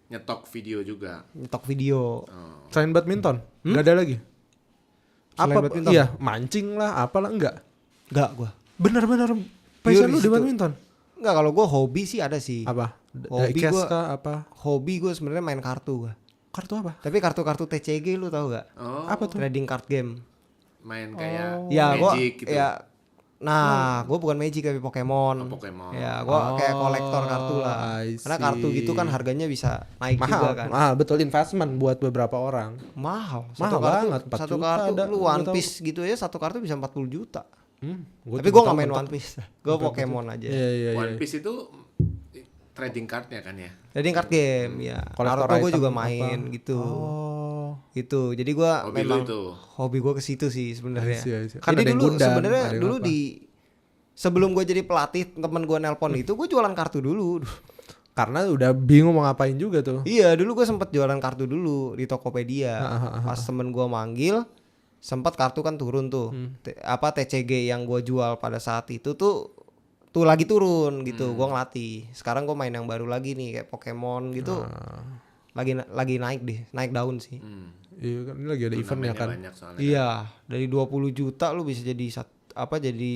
Nyetok video juga. Nyetok video. Selain badminton, nggak ada lagi. Selain Apa? badminton? Iya, mancing lah, apalah enggak. Enggak gue. Bener-bener passion Pure lu di di situ. badminton. Enggak, kalau gue hobi sih ada sih. Apa? Hobi Cash gua- kah apa? Hobi gue sebenarnya main kartu gue. Kartu apa? Tapi kartu-kartu TCG lu tahu gak? Oh, Apa tuh? Trading card game. main kayak Ya gue Magic gitu. ya. Nah, gue bukan Magic tapi Pokemon. Oh, Pokemon. Ya, gue kayak kolektor kartu lah. I Karena kartu see. gitu kan harganya bisa naik juga Mahal, kan. mahal betul investment buat beberapa orang. Mahal. Mahal banget, 4 Satu juta kartu ada, lu gua One tahu. Piece gitu aja satu kartu bisa 40 juta. Gua Tapi juga gue tahu gak main mentok. One Piece. Gue Pokemon aja. Iya iya iya. One Piece itu trading cardnya kan ya? Trading card game ya. Kolektor Naruto gue item juga apa? main gitu. Oh. Gitu. Jadi gue Hobi lu memang itu. hobi gue ke situ sih sebenarnya. I see, I see. Kan Jadi ada yang dulu Gundam, sebenarnya ada yang dulu apa. di sebelum gue jadi pelatih temen gue nelpon itu gue jualan kartu dulu. Karena udah bingung mau ngapain juga tuh. Iya dulu gue sempet jualan kartu dulu di Tokopedia. Pas temen gue manggil sempat kartu kan turun tuh. TCG yang gue jual pada saat itu tuh lagi turun gitu. Gue ngelatih. Sekarang gue main yang baru lagi nih kayak Pokemon gitu. Lagi naik deh, naik daun sih. Iya kan ini lagi ada eventnya kan. Banyak soalnya. Iya, dari 20 juta lu bisa jadi jadi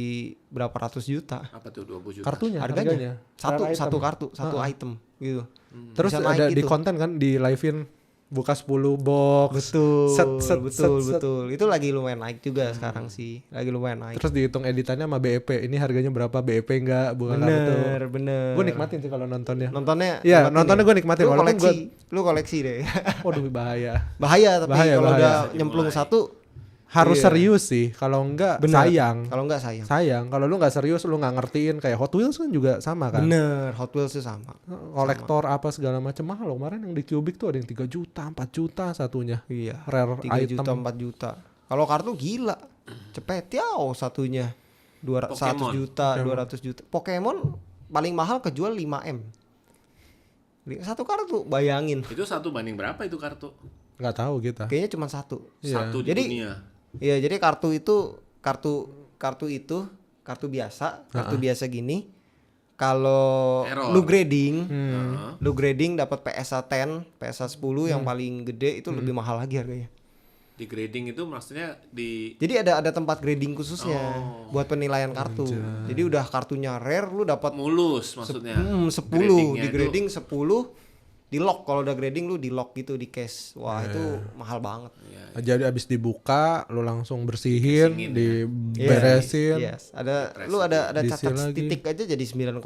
berapa ratus juta. Apa tuh 20 juta? Kartunya Harganya satu Per item. satu kartu, satu item gitu. Terus Bisa ada naik di gitu. konten kan di live-in buka 10 box. Betul. Itu lagi lumayan naik juga sekarang sih. Lagi lumayan naik. Terus dihitung editannya sama BEP. Ini harganya berapa? BEP enggak? Bukan kartu. Bener. Gue nikmatin sih kalau nontonnya. Nontonnya. Iya, nikmatin nontonnya ya? gue nikmatin, Lu walaupun koleksi, lu koleksi deh. Waduh bahaya. Bahaya tapi Bahaya, kalau bahaya. udah nyemplung satu Harus iya. serius sih. Kalau enggak Bener. sayang. Kalau enggak sayang. Sayang. Kalau lu nggak serius, lu nggak ngertiin kayak Hot Wheels kan juga sama kan. Bener, Hot Wheels itu sama. Kolektor apa segala macam mahal loh. Kemarin yang di Cubic tuh ada yang 3 juta, 4 juta satunya. Iya. Rare 3 item. juta 4 juta. Kalau kartu gila. Cepet satunya. 100 Pokemon. juta, 200 juta. Pokemon paling mahal kejual 5M. Satu kartu, bayangin. Itu 1 banding berapa itu kartu? Nggak tahu kita. Kayaknya cuma satu. Iya. Satu di Jadi dunia. Iya, jadi kartu itu kartu biasa gini. Kalau Error. lu grading, Hmm. lu grading dapat PSA 10, PSA 10 yang paling gede itu lebih mahal lagi harganya. Di grading itu maksudnya di Jadi ada tempat grading khususnya buat penilaian kartu. Jadi udah kartunya rare lu dapat mulus maksudnya. 10 Gradingnya di itu grading 10 di lock. Kalau udah grading lu di lock gitu di case. Wah, itu mahal banget. Jadi abis dibuka, lu langsung bersihin, diberesin. Yes. Lu ada Disil cacat lagi. titik aja jadi 9,5.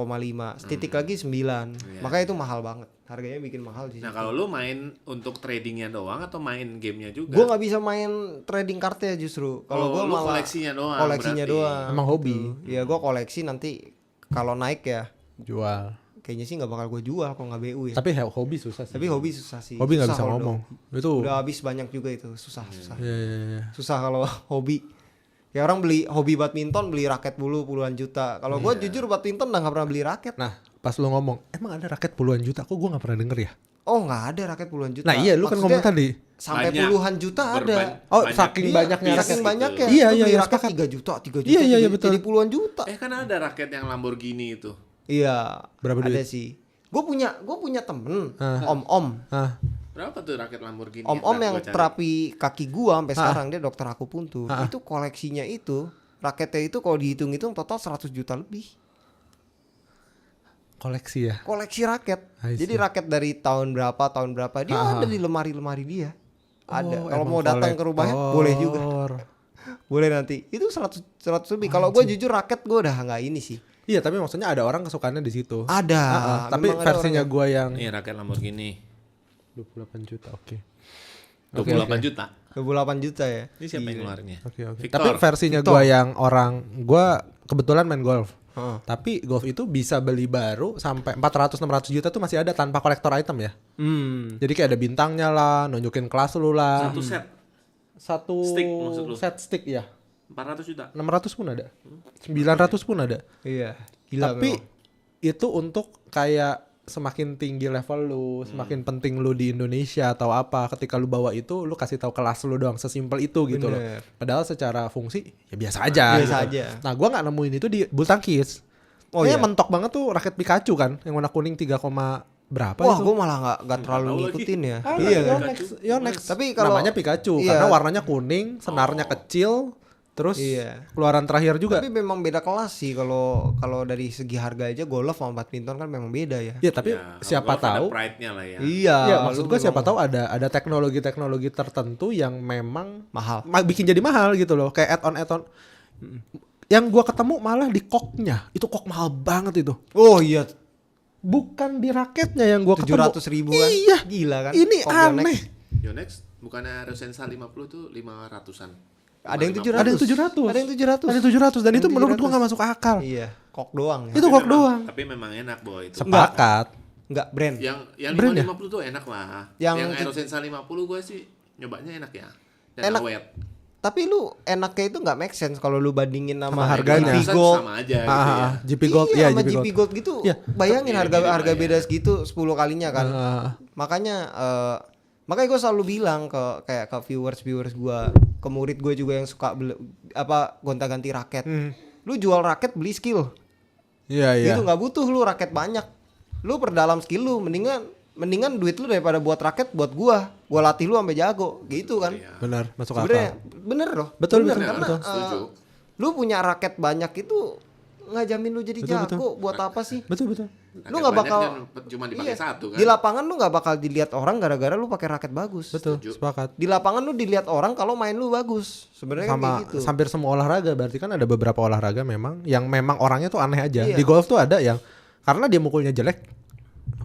Titik lagi 9. Makanya itu mahal banget. Harganya bikin mahal sih. Nah, kalau lu main untuk tradingnya doang atau main gamenya juga? Gua nggak bisa main trading cardnya justru. Kalau gua lu malah koleksinya doang. koleksinya berarti. doang. Emang hobi. Ya gua koleksi nanti kalau naik ya Jual. kayaknya sih nggak bakal gue jual kalau nggak BU ya. Tapi hobi susah sih. Tapi hobi susah sih. Hobi nggak Susah bisa kalau ngomong. Itu. Udah habis banyak juga itu, susah. Iya. Susah kalau hobi. Ya orang beli hobi badminton beli raket dulu puluhan juta. Kalau gue jujur badminton udah nggak pernah beli raket. Nah, pas lu ngomong, emang ada raket puluhan juta? Kok gua nggak pernah denger ya? Oh nggak ada raket puluhan juta. Nah iya, lu kan Maksudnya ngomong tadi. sampai Banyak. puluhan juta ada. Oh, Banyak. saking Iya, banyaknya piece raket. saking banyaknya. Iya, Lu iya, beli iya, raket sepakat. 3 juta, 3 juta. Iya, iya, jadi- betul. Jadi puluhan juta. Kan ada raket yang Lamborghini itu. Iya. Berapa ada duit? sih. Gue punya temen, Ah. om-om. Ah, Berapa tuh raket Lamborghini? Om-om Ntar yang gua cari. terapi kaki gua sampai sekarang dia dokter akupuntur. Ah. Itu koleksinya itu raketnya itu kalau dihitung-hitung total 100 juta lebih. koleksi ya. Koleksi raket. I see. Jadi raket dari tahun berapa dia Ah. ada di lemari-lemari dia. Ada. Oh, Kalau emang mau datang ke rumahnya kolektor. boleh juga. Boleh nanti. Itu 100 lebih. Kalau gue jujur raket gue udah nggak ini sih. Iya, tapi maksudnya ada orang kesukaannya di situ. Ada. Tapi Memang ada versinya orang gue yang Nih raket Lamborghini 28 juta, oke. 28 juta. 28 juta ya. Ini siapa yang ngeluarinnya? Oke. Victor. Tapi versinya Victor. gue yang gue kebetulan main golf. Heeh. Tapi golf itu bisa beli baru sampai 400-600 juta tuh masih ada tanpa kolektor item ya. Jadi kayak ada bintangnya lah, nunjukin kelas lu lah. Satu set Satu Stick maksud lu? set stick ya. 400 juta. 600 pun ada. 900 pun ada. Iya. Gila Tapi memang. itu untuk kayak semakin tinggi level lu, semakin penting lu di Indonesia atau apa, ketika lu bawa itu lu kasih tahu kelas lu doang, sesimpel itu gitu loh. Bener. Padahal secara fungsi ya biasa aja. Biasa gitu. aja. Nah, gua nggak nemuin itu di bulu tangkis. Oh, Kayaknya iya? mentok banget tuh raket Pikachu kan, yang warna kuning 3, berapa Wah, itu? gue malah nggak terlalu tahu ngikutin ya. Ah, Iya kan. Yonex. Tapi kalau- namanya Pikachu iya. karena warnanya kuning, senarnya kecil, terus Iya. keluaran terakhir juga. Tapi memang beda kelas sih kalau dari segi harga aja golf sama badminton kan memang beda ya. Ya tapi Ya, siapa golf ada tahu. pride-nya lah ya. Iya. Ya maksud lu gue siapa memang tahu ada teknologi-teknologi tertentu yang memang mahal. bikin jadi mahal gitu loh, kayak add-on. Yang gua ketemu malah di koknya, itu kok mahal banget itu. Oh iya, Bukan di raketnya yang gua ketemu. 700.000 kan. Iya. Gila kan. Ini Kok Yonex? aneh. Yonex bukannya Rosensa 50 tuh 500-an. Ada yang 700. Ada yang 700. Ada yang 700. Ada yang 700 dan Ada itu yang menurut gua 700. nggak masuk akal. Iya, kok doang ya. Itu kok doang. Tapi memang enak boy itu. Sepakat. Enggak brand. Yang Brand ya? 550 tuh enak lah. Yang Yang Aerosensa 50 gue sih nyobanya enak ya. Dan Enak. awet. Tapi lu enaknya itu nggak make sense kalau lu bandingin sama, Sama harganya. GP Gold. Sama aja gitu ya. GP Gold, iya, sama GP GP Gold gitu. Iya. Bayangin Iya, harga mirip harga lah beda ya. segitu 10 kalinya kan. Makanya makanya gue selalu bilang ke viewers gue, ke murid gue juga yang suka gonta-ganti raket. Lu jual raket beli skill. Iya, iya. Gitu nggak butuh lu raket banyak. Lu perdalam skill lu, mendingan duit lu daripada buat raket buat gua latih lu sampai jago gitu kan. Iya. Benar, masuk Sebenarnya akal. bener loh. Betul, Bener, betul, karena, betul. Setuju. lu punya raket banyak itu nggak jamin lu jadi Betul, jago. Buat apa sih? Betul. Lu Raket nggak banyak bakal kan cuma dipakai iya. satu kan. Di lapangan lu nggak bakal dilihat orang gara-gara lu pakai raket bagus. Betul, Setuju. sepakat. Di lapangan lu dilihat orang kalau main lu bagus. Sebenarnya kan Sama kayak gitu. hampir semua olahraga, berarti kan ada beberapa olahraga memang yang memang orangnya tuh aneh aja. Iya. Di golf tuh ada yang karena dia mukulnya jelek,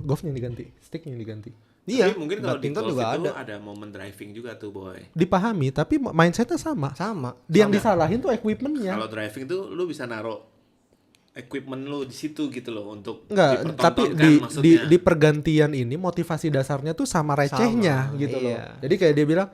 golfnya diganti, sticknya diganti. Iya. Tapi mungkin kalau di badminton golf juga itu ada. ada momen driving juga tuh boy. Dipahami, tapi mindsetnya sama. Sama. Dia yang disalahin tuh equipmentnya. Kalau driving tuh lu bisa naruh equipment lu di situ gitu loh untuk Enggak, tapi di pergantian ini motivasi dasarnya tuh sama recehnya Sama, gitu iya. loh. Jadi kayak dia bilang,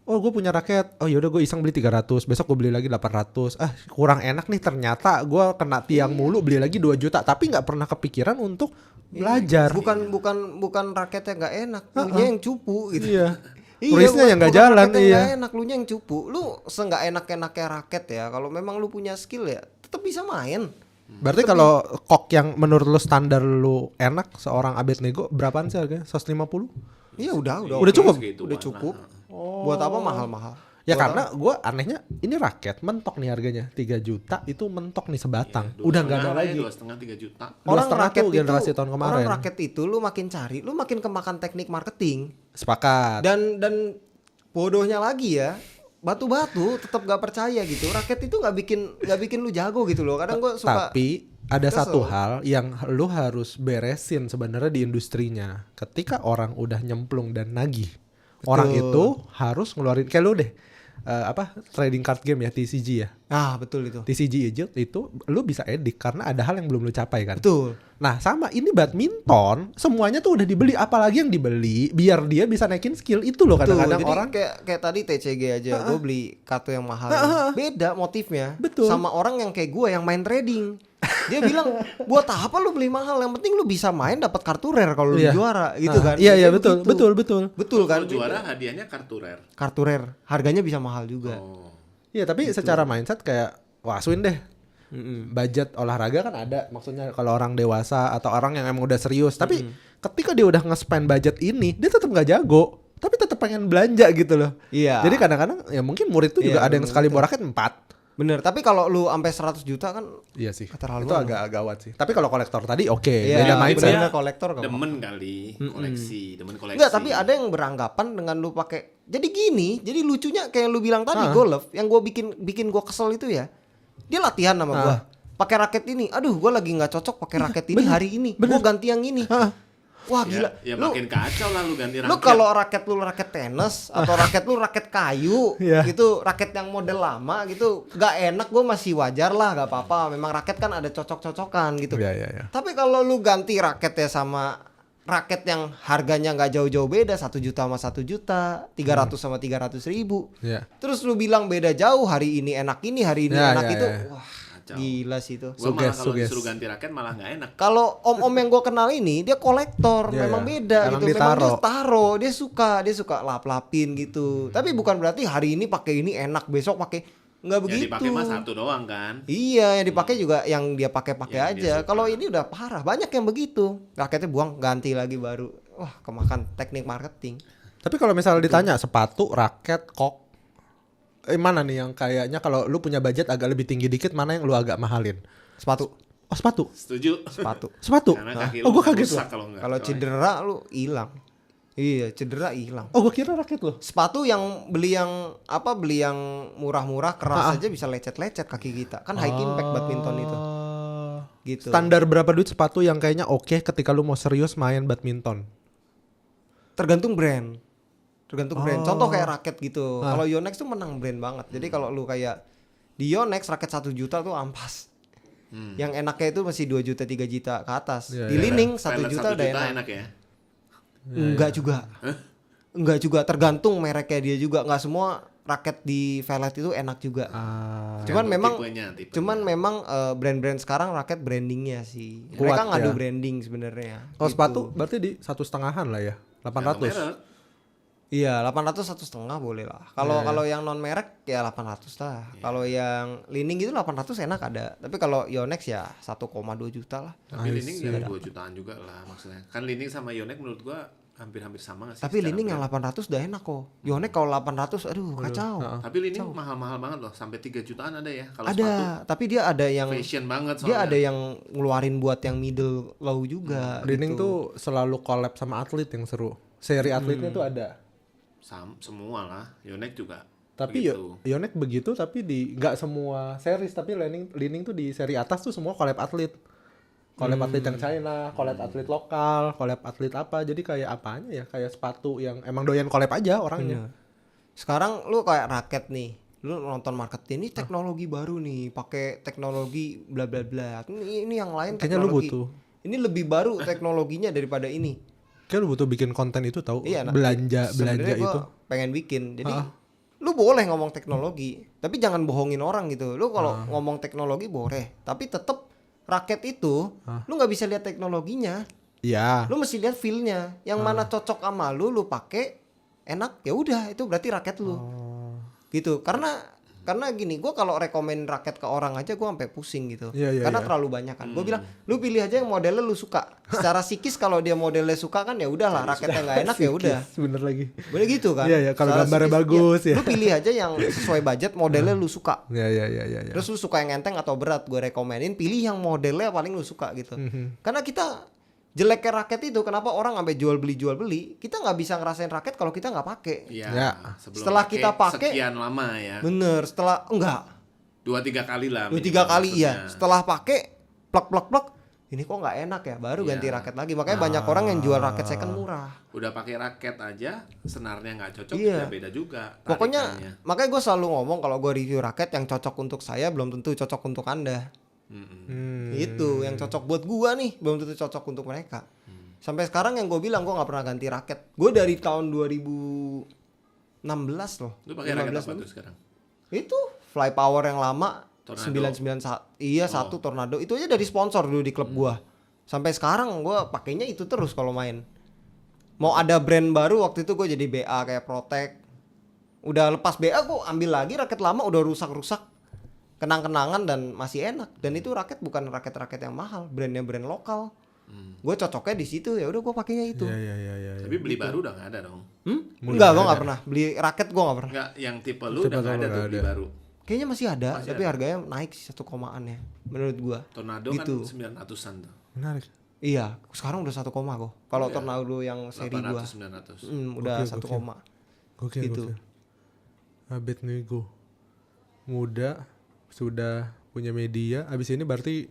oh gue punya raket, oh yaudah gue iseng beli 300, besok gue beli lagi 800, kurang enak nih ternyata gue kena tiang mulu beli lagi 2 juta, tapi nggak pernah kepikiran untuk belajar. Bukan raketnya nggak enak, lunya yang cupu gitu. Iya. Iya, Race-nya yang nggak bukan jalan, raketnya iya. nggak enak, lunya yang cupu. Lu seenggak enak-enaknya raket ya, kalau memang lu punya skill ya, tetap bisa main. Berarti kalau kok yang menurut lu standar lu enak seorang Abednego berapaan sih harganya? 150? Iya udah Udah oke. cukup? Udah cukup. Buat apa mahal-mahal? Ya Buat karena gue anehnya ini raket mentok nih harganya 3 juta itu mentok nih sebatang. Udah nggak ada lagi. 2,5-3 juta. Orang raket tuh generasi tahun kemarin. Orang raket itu lu makin cari, lu makin kemakan teknik marketing. Sepakat. Dan bodohnya lagi ya, batu-batu tetap gak percaya gitu. Raket itu nggak bikin lu jago gitu loh. Kadang gue suka. Tapi ada kesel. satu hal yang lu harus beresin sebenarnya di industrinya. Ketika orang udah nyemplung dan nagih, orang itu harus ngeluarin kayak lu deh. Trading card game ya, TCG ya. Ah betul itu. TCG itu lu bisa edik karena ada hal yang belum lu capai kan. Betul. Nah sama ini badminton semuanya tuh udah dibeli, apalagi yang dibeli biar dia bisa naikin skill itu loh. Betul. Kadang-kadang Jadi orang kayak tadi TCG aja, gue beli kartu yang mahal. Beda motifnya. Betul. Sama orang yang kayak gue yang main trading. Dia bilang, buat apa lu beli mahal? Yang penting lu bisa main dapat kartu rare kalau lu Iya. juara gitu kan. Iya Kayak betul, begitu. betul. Betul kan? Kalau juara hadiahnya kartu rare. Kartu rare, harganya bisa mahal juga. Oh. Iya tapi secara mindset kayak wah swing deh. Budget olahraga kan ada, maksudnya kalau orang dewasa atau orang yang emang udah serius. Tapi ketika dia udah nge-spend budget ini, dia tetap nggak jago, tapi tetap pengen belanja gitu loh. Iya. Jadi kadang-kadang ya mungkin murid tuh juga Iya, ada yang sekali bawa raket 4. Bener, tapi kalau lu sampai 100 juta kan Iya sih. Keterlaluan. Itu agak gawat sih. Tapi kalau kolektor tadi oke, Iya, beda mindset. bener, kolektor kalau Demen kali, koleksi, demen koleksi. enggak, tapi ada yang beranggapan dengan lu pakai. Jadi gini, jadi lucunya kayak lu bilang tadi golf, yang gua bikin gua kesel itu ya. Dia latihan sama gua. pakai raket ini. Aduh, gue lagi nggak cocok pakai raket ini hari ini. Gue ganti yang ini. Wah gila. Ya makin kacau lah lu ganti raket. Lu kalau raket lu raket tenis atau raket lu raket kayu gitu, raket yang model lama gitu, nggak enak, gue masih wajar lah, nggak apa-apa. Memang raket kan ada cocok-cocokan gitu. Tapi kalau lu ganti raketnya sama raket yang harganya nggak jauh-jauh beda, 1 juta sama 1 juta, 300 sama 300.000. Terus lu bilang beda jauh, hari ini enak ini, hari ini enak itu. Wah, gila sih itu. Gua malah kalau disuruh ganti raket malah nggak enak. Kalau om-om yang gue kenal ini dia kolektor, memang beda gitu. Memang dia taruh, dia suka lap-lapin gitu. Tapi bukan berarti hari ini pakai ini enak, besok pakai nggak begitu. Yang dipakai mah satu doang kan? Iya, yang dipakai juga yang dia pakai aja. Kalau ini udah parah, banyak yang begitu. Raketnya buang, ganti lagi baru. Wah, kemakan teknik marketing. Tapi kalau misalnya ditanya sepatu, raket, kok, mana nih yang kayaknya kalau lu punya budget agak lebih tinggi dikit, mana yang lu agak mahalin? Sepatu. Oh, sepatu. Setuju. Sepatu. Karena kaki lu gue kaget loh. Kalau cedera lu hilang. Iya, cedera hilang. Oh, gue kira raket loh. Sepatu yang beli yang murah-murah keras aja bisa lecet-lecet kaki kita. Kan high impact badminton itu. Gitu. Standar berapa duit sepatu yang kayaknya oke ketika lu mau serius main badminton? Tergantung brand. Contoh kayak raket gitu. Kalau Yonex tuh menang brand banget. Jadi kalau lu kayak di Yonex raket 1 juta tuh ampas. Yang enaknya itu masih 2 juta 3 juta ke atas. Di Li-Ning 1 juta udah enak ya. Enggak juga, tergantung mereknya dia juga. Enggak semua raket di Velet itu enak juga. Cuman memang brand-brand sekarang raket brandingnya sih. Mereka ngadu branding sebenarnya. Kalau sepatu berarti di 1,5-an lah ya, 800. Iya, 800 1,5 boleh lah. Kalau yang non merek ya 800 lah. Kalau yang Li-Ning gitu 800 enak ada. Tapi kalau Yonex ya 1,2 juta lah. Tapi Li-Ning ya 2 jutaan juga lah maksudnya. Kan Li-Ning sama Yonex menurut gua hampir-hampir sama gak sih? Tapi Li-Ning yang 800 udah enak kok. Yonex kalau 800 aduh kacau. Tapi Li-Ning mahal-mahal banget loh, sampai 3 jutaan ada ya kalau ada, sepatu. tapi dia ada yang fashion banget soalnya. Dia ada yang ngeluarin buat yang middle low juga. Li-Ning tuh selalu collab sama atlet yang seru. Seri atletnya tuh ada. Semua lah, Yonex juga. Tapi Yonex begitu, tapi di nggak semua series, tapi Li-Ning tuh di seri atas tuh semua collab atlet. Collab atlet yang China, collab atlet lokal, collab atlet apa. Jadi kayak apanya ya? Kayak sepatu yang emang doyan collab aja orangnya. Sekarang lu kayak raket nih. Lu nonton marketing ini teknologi baru nih, pakai teknologi bla bla bla. Ini yang lain kayaknya teknologi. Lu butuh. Ini lebih baru teknologinya daripada ini. Kayak lu butuh bikin konten itu tahu. Iya, belanja itu. Pengen bikin. Jadi lu boleh ngomong teknologi, tapi jangan bohongin orang gitu. Lu kalau ngomong teknologi boleh, tapi tetap raket itu lu nggak bisa lihat teknologinya. Iya. Lu mesti lihat feel-nya. Yang mana cocok sama lu pakai enak, ya udah itu berarti raket lu. Gitu. Karena gini, gue kalau rekomen raket ke orang aja gue sampai pusing gitu. Karena terlalu banyak kan. Gue bilang, lu pilih aja yang modelnya lu suka. Secara psikis kalau dia modelnya suka kan ya udahlah, raketnya nggak enak ya udah. Bener lagi. Boleh gitu kan. Iya, kalau gambarnya bagus ya. Lu pilih aja yang sesuai budget, modelnya lu suka. Iya. Terus lu suka yang enteng atau berat, gue rekomenin pilih yang modelnya paling lu suka gitu. Karena kita jeleknya raket itu kenapa orang sampai jual beli kita nggak bisa ngerasain raket kalau kita nggak pakai. Iya. Setelah kita pakai sekian lama ya. Bener, setelah enggak 2-3 kali lah. 2-3 kali iya. Setelah pakai plek ini kok nggak enak ya, baru ganti raket lagi. Makanya banyak orang yang jual raket second murah. Udah pakai raket aja senarnya nggak cocok, ya beda juga tarikannya. Pokoknya makanya gue selalu ngomong kalau gue review raket yang cocok untuk saya belum tentu cocok untuk Anda. Itu yang cocok buat gua nih belum tentu cocok untuk mereka. Sampai sekarang yang gue bilang gue nggak pernah ganti raket. Gue dari tahun 2016 loh. Lu pakai raket apa tuh sekarang? Itu Fly Power yang lama. Tornado. 991. Iya, satu Tornado. Itu aja dari sponsor dulu di klub gua. Sampai sekarang gua pakainya itu terus kalau main. Mau ada brand baru waktu itu gue jadi BA kayak Protect. Udah lepas BA gua ambil lagi raket lama udah rusak-rusak. Kenang-kenangan dan masih enak. Dan itu raket bukan raket-raket yang mahal, brandnya brand lokal. Gue cocoknya di situ, ya udah gue pakainya itu. Iya. Tapi beli baru udah nggak ada dong? Enggak, gue nggak pernah beli raket, gue nggak pernah. Enggak, yang tipe lu udah nggak ada tuh beli baru. Kayaknya masih ada, tapi harganya naik sih 1 komaan ya, menurut gue. Tornado gitu. Kan 900-an tuh. Menarik. Iya, sekarang udah 1 koma kok. Kalau Tornado yang seri 800, 900. Udah 1 koma. Gitu. Abednego muda sudah punya media. Abis ini berarti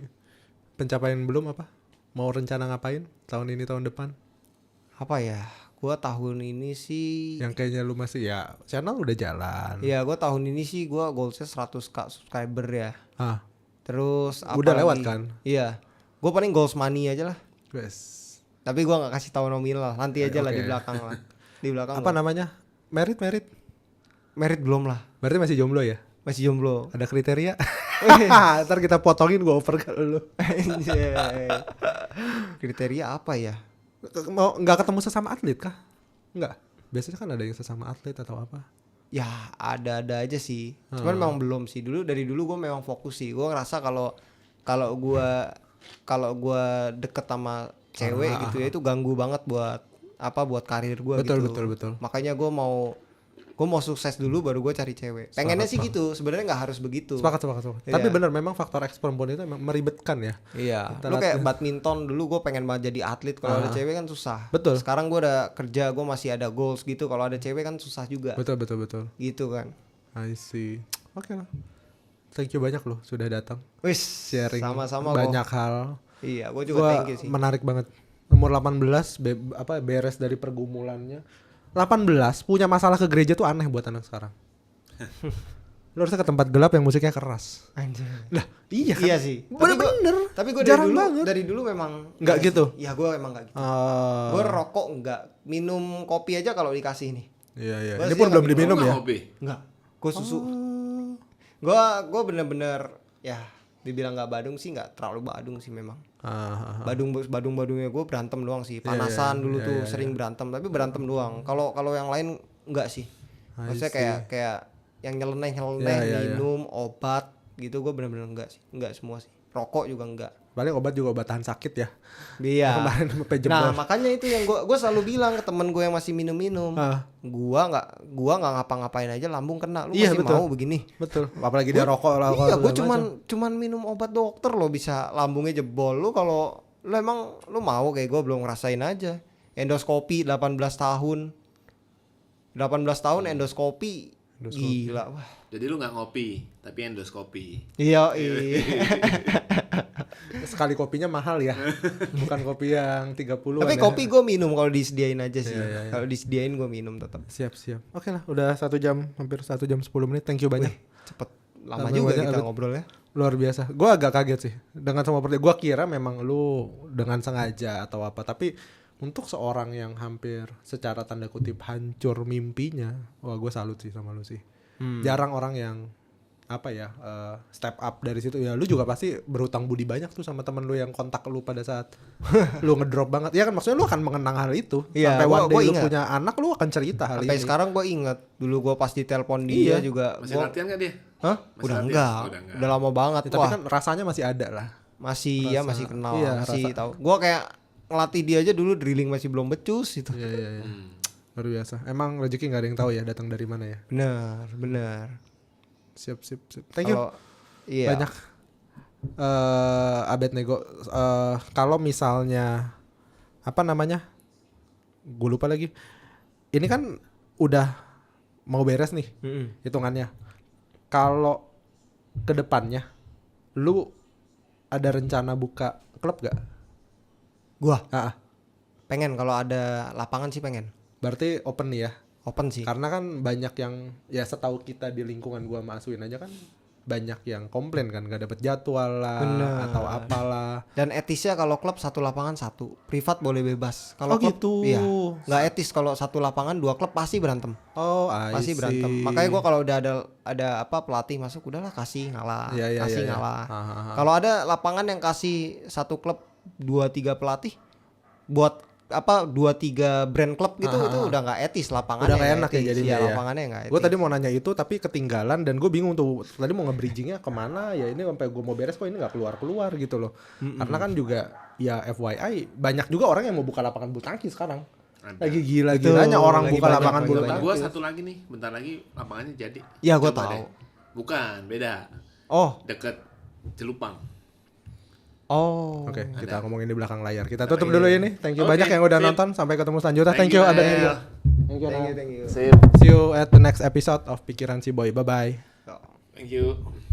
pencapaian belum apa? Mau rencana ngapain tahun ini tahun depan? Apa ya? Gua tahun ini sih Yang kayaknya lu masih ya channel udah jalan. Iya, gua tahun ini sih gua goalsnya 100k subscriber ya. Ah, Terus udah apa lewat lagi? kan? Iya. Gua paling goals money aja lah. Yes. Tapi gua nggak kasih tahu nominal. Nanti aja lah Oke. di belakang lah. Di belakang. Apa namanya? Merit? Merit belum lah. Berarti masih jomblo ya? Masih jomblo. Ada kriteria? Ntar kita potongin gue over ke lu. Anjay. Kriteria apa ya? Mau nggak ketemu sesama atlet kah? Nggak. Biasanya kan ada yang sesama atlet atau apa? Ya ada aja sih. Cuman memang belum sih. Dari dulu gue memang fokus sih. Gue ngerasa kalau gue deket sama cewek gitu ya itu ganggu banget buat karir gue gitu. Betul. Makanya gue mau sukses dulu baru gue cari cewek. Pengennya sih gitu. Sebenarnya nggak harus begitu. Sepakat. Iya. Tapi benar memang faktor X perempuan itu memang meribetkan ya. Iya. Kita Lu kayak latihan. badminton dulu gue pengen banget jadi atlet. Kalau ada cewek kan susah. Betul. Sekarang gue udah kerja, gue masih ada goals gitu. Kalau ada cewek kan susah juga. Betul. Gitu kan. I see. Oke lah. Thank you banyak loh sudah datang. Wis. Sharing Sama-sama banyak kok. hal. Iya, gue juga Gua thank you sih. menarik banget. Umur 18 beres dari pergumulannya. 18 punya masalah ke gereja tuh aneh buat anak sekarang. Lu harusnya ke tempat gelap yang musiknya keras. Anjir. Lah, iya kan? Iya sih. Bener-bener. Tapi gue Jarang banget. dari dulu memang Nggak gitu? Iya, gue emang nggak gitu. Oh. Gue rokok enggak, minum kopi aja kalau dikasih nih. Iya. Gua Ini sih pun belum nggak diminum Lu ya. nggak hobi? Enggak. Gue susu. Oh. Gue bener-bener ya dibilang nggak badung sih, nggak terlalu badung sih memang. Badungnya gue berantem doang sih. Panasan dulu tuh sering berantem, tapi berantem doang. Kalau yang lain enggak sih. Maksudnya kayak yang nyeleneh minum obat gitu gue bener-bener enggak semua sih. Rokok juga enggak. Paling obat juga obat tahan sakit ya. Iya. Kemarin sampai jebol. Nah makanya itu yang gue selalu bilang ke temen gue yang masih minum. Gua nggak ngapa-ngapain aja lambung kena. Lu Iya, masih betul. mau begini? Betul. Apalagi dia rokok lah. Iya, gue cuman minum obat dokter lo bisa lambungnya jebol. Lu kalau lu emang lu mau kayak gue belum ngerasain aja. Endoskopi 18 tahun endoskopi. Gila. Wah. Jadi lu nggak ngopi, tapi endoskopi. Iya. Sekali kopinya mahal ya. Bukan kopi yang 30-an. Tapi ya. kopi gue minum kalau disediain aja sih. Iya. Kalau disediain gue minum tetap. Siap. Oke lah, udah 1 jam, hampir 1 jam 10 menit. Thank you banyak. Cepet. Lama Sampai juga banyak, kita Abed. ngobrol ya. Luar biasa. Gue agak kaget sih dengan semua gue kira memang lu dengan sengaja atau apa, tapi untuk seorang yang hampir secara tanda kutip hancur mimpinya, wah gue salut sih sama lu sih. Jarang orang yang apa ya step up dari situ. Ya lu juga pasti berhutang budi banyak tuh sama temen lu yang kontak lu pada saat lu ngedrop banget. Ya kan maksudnya lu akan mengenang hal itu. Iya, sampai one day gua lu ingat. punya anak lu akan cerita hal Sampai ini. sekarang gue inget dulu gue pas ditelepon dia juga. Masih Gua- latihan nggak dia? Hah? Masih Udah latihan? enggak. Udah enggak. Udah lama banget. Ya, tapi Wah, kan rasanya masih ada lah. masih kenal, iya, masih rasa- tahu. Gue kayak ngelatih dia aja dulu drilling masih belum becus itu. Iya. Luar biasa. Emang rezeki nggak ada yang tahu ya datang dari mana ya. Benar. Siap. Thank you. Iya. Banyak Abednego. Kalau misalnya apa namanya? Gue lupa lagi. Ini kan udah mau beres nih hitungannya. Kalau kedepannya, lu ada rencana buka klub gak? Gua Ah, pengen kalau ada lapangan sih pengen. berarti open nih ya. Open sih. Karena kan banyak yang ya setahu kita di lingkungan gua sama Aswin aja kan banyak yang komplain kan gak dapet jadwal lah atau apalah. Dan etisnya kalau klub satu lapangan satu, privat boleh bebas. Kalau Oh, klub, gitu. iya, nggak etis kalau satu lapangan 2 klub pasti berantem. Oh, I Pasti see. berantem. Makanya gua kalau udah ada apa pelatih masuk udahlah kasih ngalah, Iya, kasih iya. ngalah. Ah. Kalau ada lapangan yang kasih satu klub 2-3 pelatih buat apa 2-3 brand klub gitu itu udah nggak etis lapangannya. Udah gak enak ya etis. jadinya Iya, ya. lapangannya nggak etis. Gue tadi mau nanya itu tapi ketinggalan dan gue bingung tuh tadi mau nge-bridgingnya kemana ya, ini sampai gue mau beres kok ini nggak keluar gitu loh. Karena kan juga ya FYI banyak juga orang yang mau buka lapangan bulu tangkis sekarang. Ada. Lagi gila-gilanya orang lagi buka banyak, lapangan lagi bulu banyak. tangkis. Gua satu lagi nih, bentar lagi lapangannya jadi. Iya, gua Coba tahu. deh. Bukan, beda. Oh, Deket Celupang. Oke, kita ngomongin di belakang layar. Kita tutup dulu ini. Thank you Oke, banyak yang udah sip. nonton. Sampai ketemu selanjutnya. Thank Thank you you, ada Nel. Thank you. thank you. See you at the next episode of Pikiran Si Boy. Bye bye. Thank you.